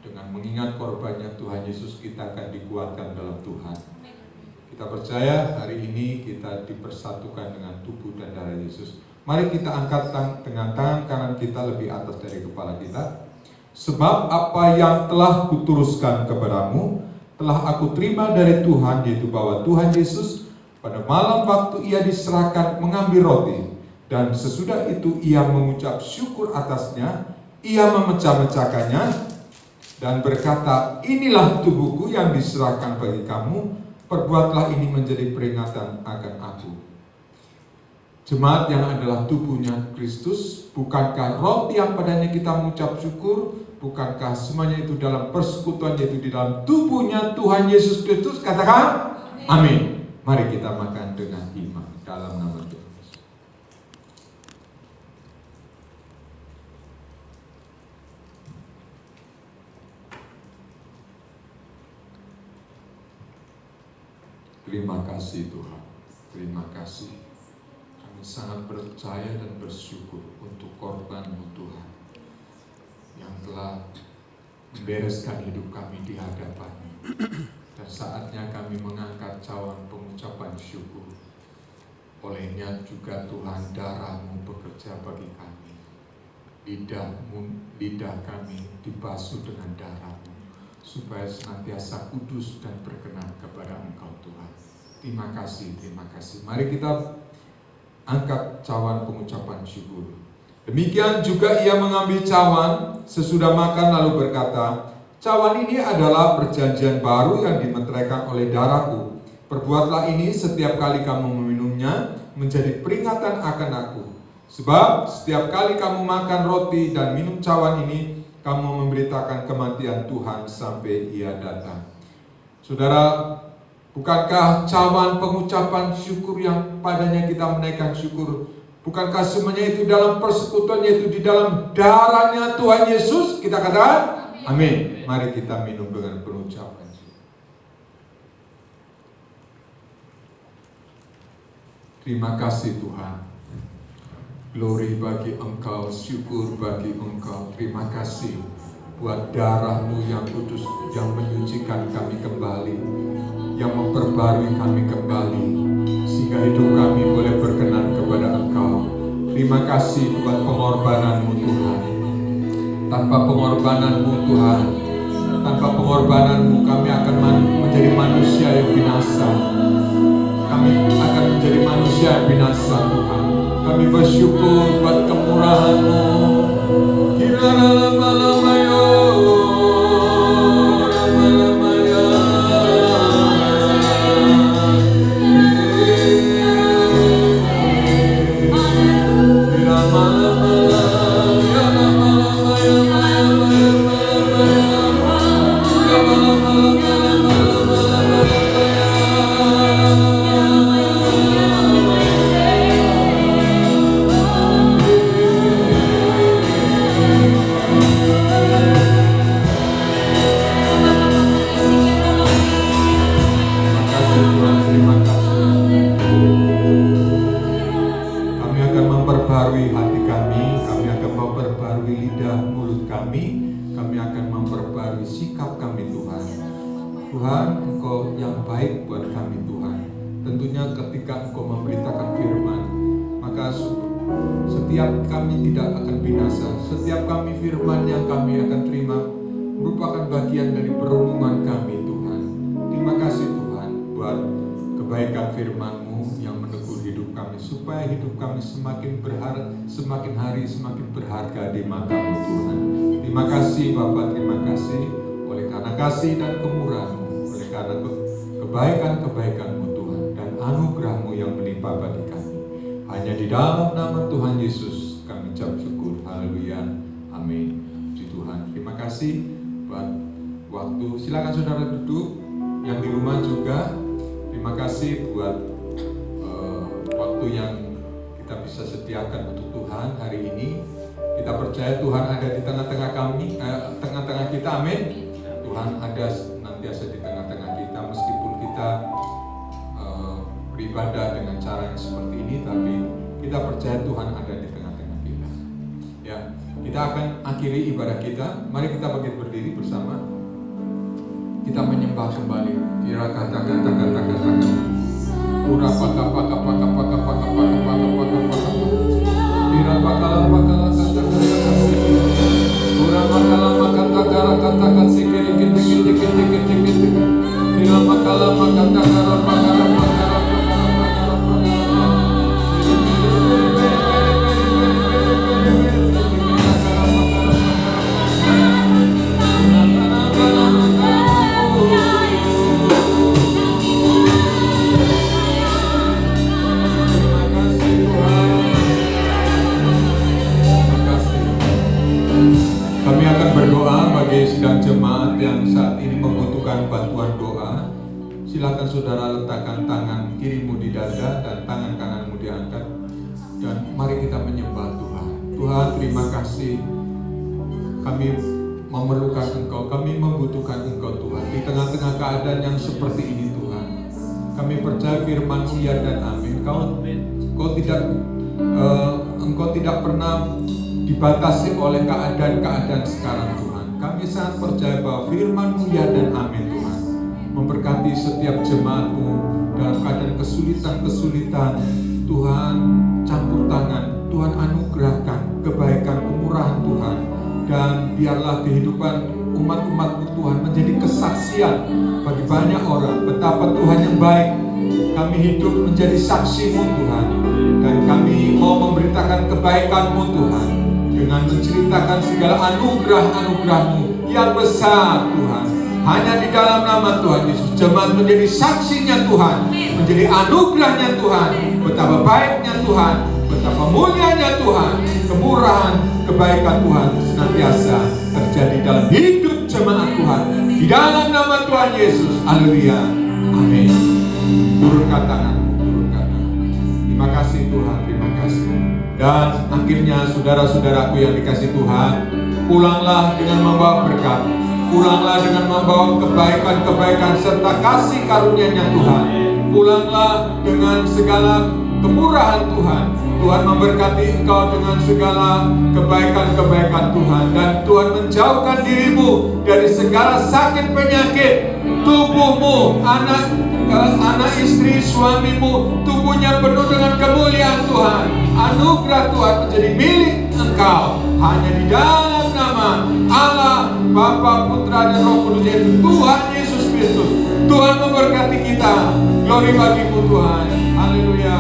Dengan mengingat korbannya Tuhan Yesus, kita akan dikuatkan dalam Tuhan. Kita percaya hari ini kita dipersatukan dengan tubuh dan darah Yesus. Mari kita angkat dengan tangan kanan kita lebih atas dari kepala kita. Sebab apa yang telah kuturuskan kepadamu telah aku terima dari Tuhan, yaitu bahwa Tuhan Yesus pada malam waktu ia diserahkan mengambil roti, dan sesudah itu ia mengucap syukur atasnya, ia memecah-mecahkannya dan berkata, inilah tubuhku yang diserahkan bagi kamu, perbuatlah ini menjadi peringatan akan aku. Jemaat yang adalah tubuhnya Kristus, bukankah roti yang padanya kita mengucap syukur, bukankah semuanya itu dalam persekutuan, yaitu di dalam tubuhnya Tuhan Yesus Kristus? Katakan amin. Mari kita makan dengan iman dalam nama Tuhan. Terima kasih Tuhan, terima kasih. Kami sangat percaya dan bersyukur untuk korban-Mu Tuhan, yang telah membereskan hidup kami di hadapan-Mu. Dan saatnya kami mengangkat cawan pengucapan syukur. Olehnya juga Tuhan, darah-Mu bekerja bagi kami. Lidah kami dibasuh dengan darah-Mu, supaya senantiasa kudus dan berkenan kepada Engkau Tuhan. Terima kasih, terima kasih. Mari kita angkat cawan pengucapan syukur. Demikian juga ia mengambil cawan sesudah makan lalu berkata, cawan ini adalah perjanjian baru yang dimeteraikan oleh darahku. Perbuatlah ini setiap kali kamu meminumnya menjadi peringatan akan aku. Sebab setiap kali kamu makan roti dan minum cawan ini, kamu memberitakan kematian Tuhan sampai ia datang. Saudara, bukankah cawan pengucapan syukur yang padanya kita menaikkan syukur, bukankah semuanya itu dalam persekutuan, yaitu di dalam darahnya Tuhan Yesus? Kita katakan amin. Mari kita minum dengan penucapan. Terima kasih Tuhan. Glory bagi Engkau, syukur bagi Engkau. Terima kasih buat darah-Mu yang kudus, yang menyucikan kami kembali, yang memperbarui kami kembali, sehingga hidup kami boleh berkenan kepada Engkau. Terima kasih buat pengorbanan-Mu Tuhan. Tanpa pengorbanan-Mu Tuhan, tanpa pengorbanan-Mu kami akan menjadi manusia yang binasa. Kami akan menjadi manusia yang binasa Tuhan. Kami bersyukur buat kemurahan-Mu. Semakin hari semakin berharga di mata-Mu Tuhan. Terima kasih Bapa, terima kasih oleh karena kasih dan kemurahan-Mu, oleh karena kebaikan-kebaikan-Mu Tuhan, dan anugerah-Mu yang menimpa bagi kami. Hanya di dalam nama Tuhan Yesus kami ucap syukur. Haleluya, amin. Puji Tuhan. Terima kasih buat waktu. Silakan saudara duduk, yang di rumah juga. Terima kasih buat waktu yang kita bisa sediakan untuk Tuhan hari ini. Kita percaya Tuhan ada di tengah-tengah kami, tengah-tengah kita, amin. Tuhan ada senantiasa di tengah-tengah kita, meskipun kita beribadah dengan cara yang seperti ini, tapi kita percaya Tuhan ada di tengah-tengah kita. Ya, kita akan akhiri ibadah kita. Mari kita bangkit berdiri bersama. Kita menyembah kembali. Kira kata-kata. Ura paka. Kira bakala kata-kata. Ura bakala kata-kata sikiri kiti. Kira bakala kata-kata. Sidang jemaat yang saat ini membutuhkan bantuan doa, silakan saudara letakkan tangan kirimu di dada dan tangan kananmu diangkat, dan mari kita menyembah Tuhan. Tuhan, terima kasih, kami memerlukan Engkau, kami membutuhkan Engkau Tuhan di tengah-tengah keadaan yang seperti ini Tuhan. Kami percaya firman-Mu ya dan amin. Engkau tidak pernah dibatasi oleh keadaan-keadaan sekarang Tuhan. Kami sangat percaya bahwa firman-Mu ya dan amin Tuhan memberkati setiap jemaat-Mu dalam keadaan kesulitan-kesulitan. Tuhan campur tangan, Tuhan anugerahkan kebaikan, kemurahan Tuhan, dan biarlah kehidupan umat-umat-Mu Tuhan menjadi kesaksian bagi banyak orang betapa Tuhan yang baik. Kami hidup menjadi saksi-Mu Tuhan, dan kami mau memberitakan kebaikan-Mu Tuhan dengan menceritakan segala anugerah-anugerah-Mu yang besar Tuhan. Hanya di dalam nama Tuhan Yesus jemaat menjadi saksinya Tuhan, menjadi anugerahnya Tuhan, betapa baiknya Tuhan, betapa mulianya Tuhan, kemurahan, kebaikan Tuhan senantiasa terjadi dalam hidup jemaat Tuhan. Di dalam nama Tuhan Yesus, haleluya, amin. Turunkan tangan. Terima kasih Tuhan, terima kasih. Dan akhirnya saudara-saudaraku yang dikasih Tuhan, pulanglah dengan membawa berkat, pulanglah dengan membawa kebaikan-kebaikan serta kasih karunia-Nya Tuhan. Pulanglah dengan segala kemurahan Tuhan. Tuhan memberkati engkau dengan segala kebaikan-kebaikan Tuhan, dan Tuhan menjauhkan dirimu dari segala sakit penyakit. Tubuhmu, anak istri, suamimu, tubuhnya penuh dengan kemuliaan Tuhan. Anugerah Tuhan menjadi milik engkau hanya di dalam nama Allah, Bapa, Putra, dan Roh Kudus, yaitu Tuhan Yesus Kristus. Tuhan memberkati kita. Glory bagimu Tuhan. Haleluya.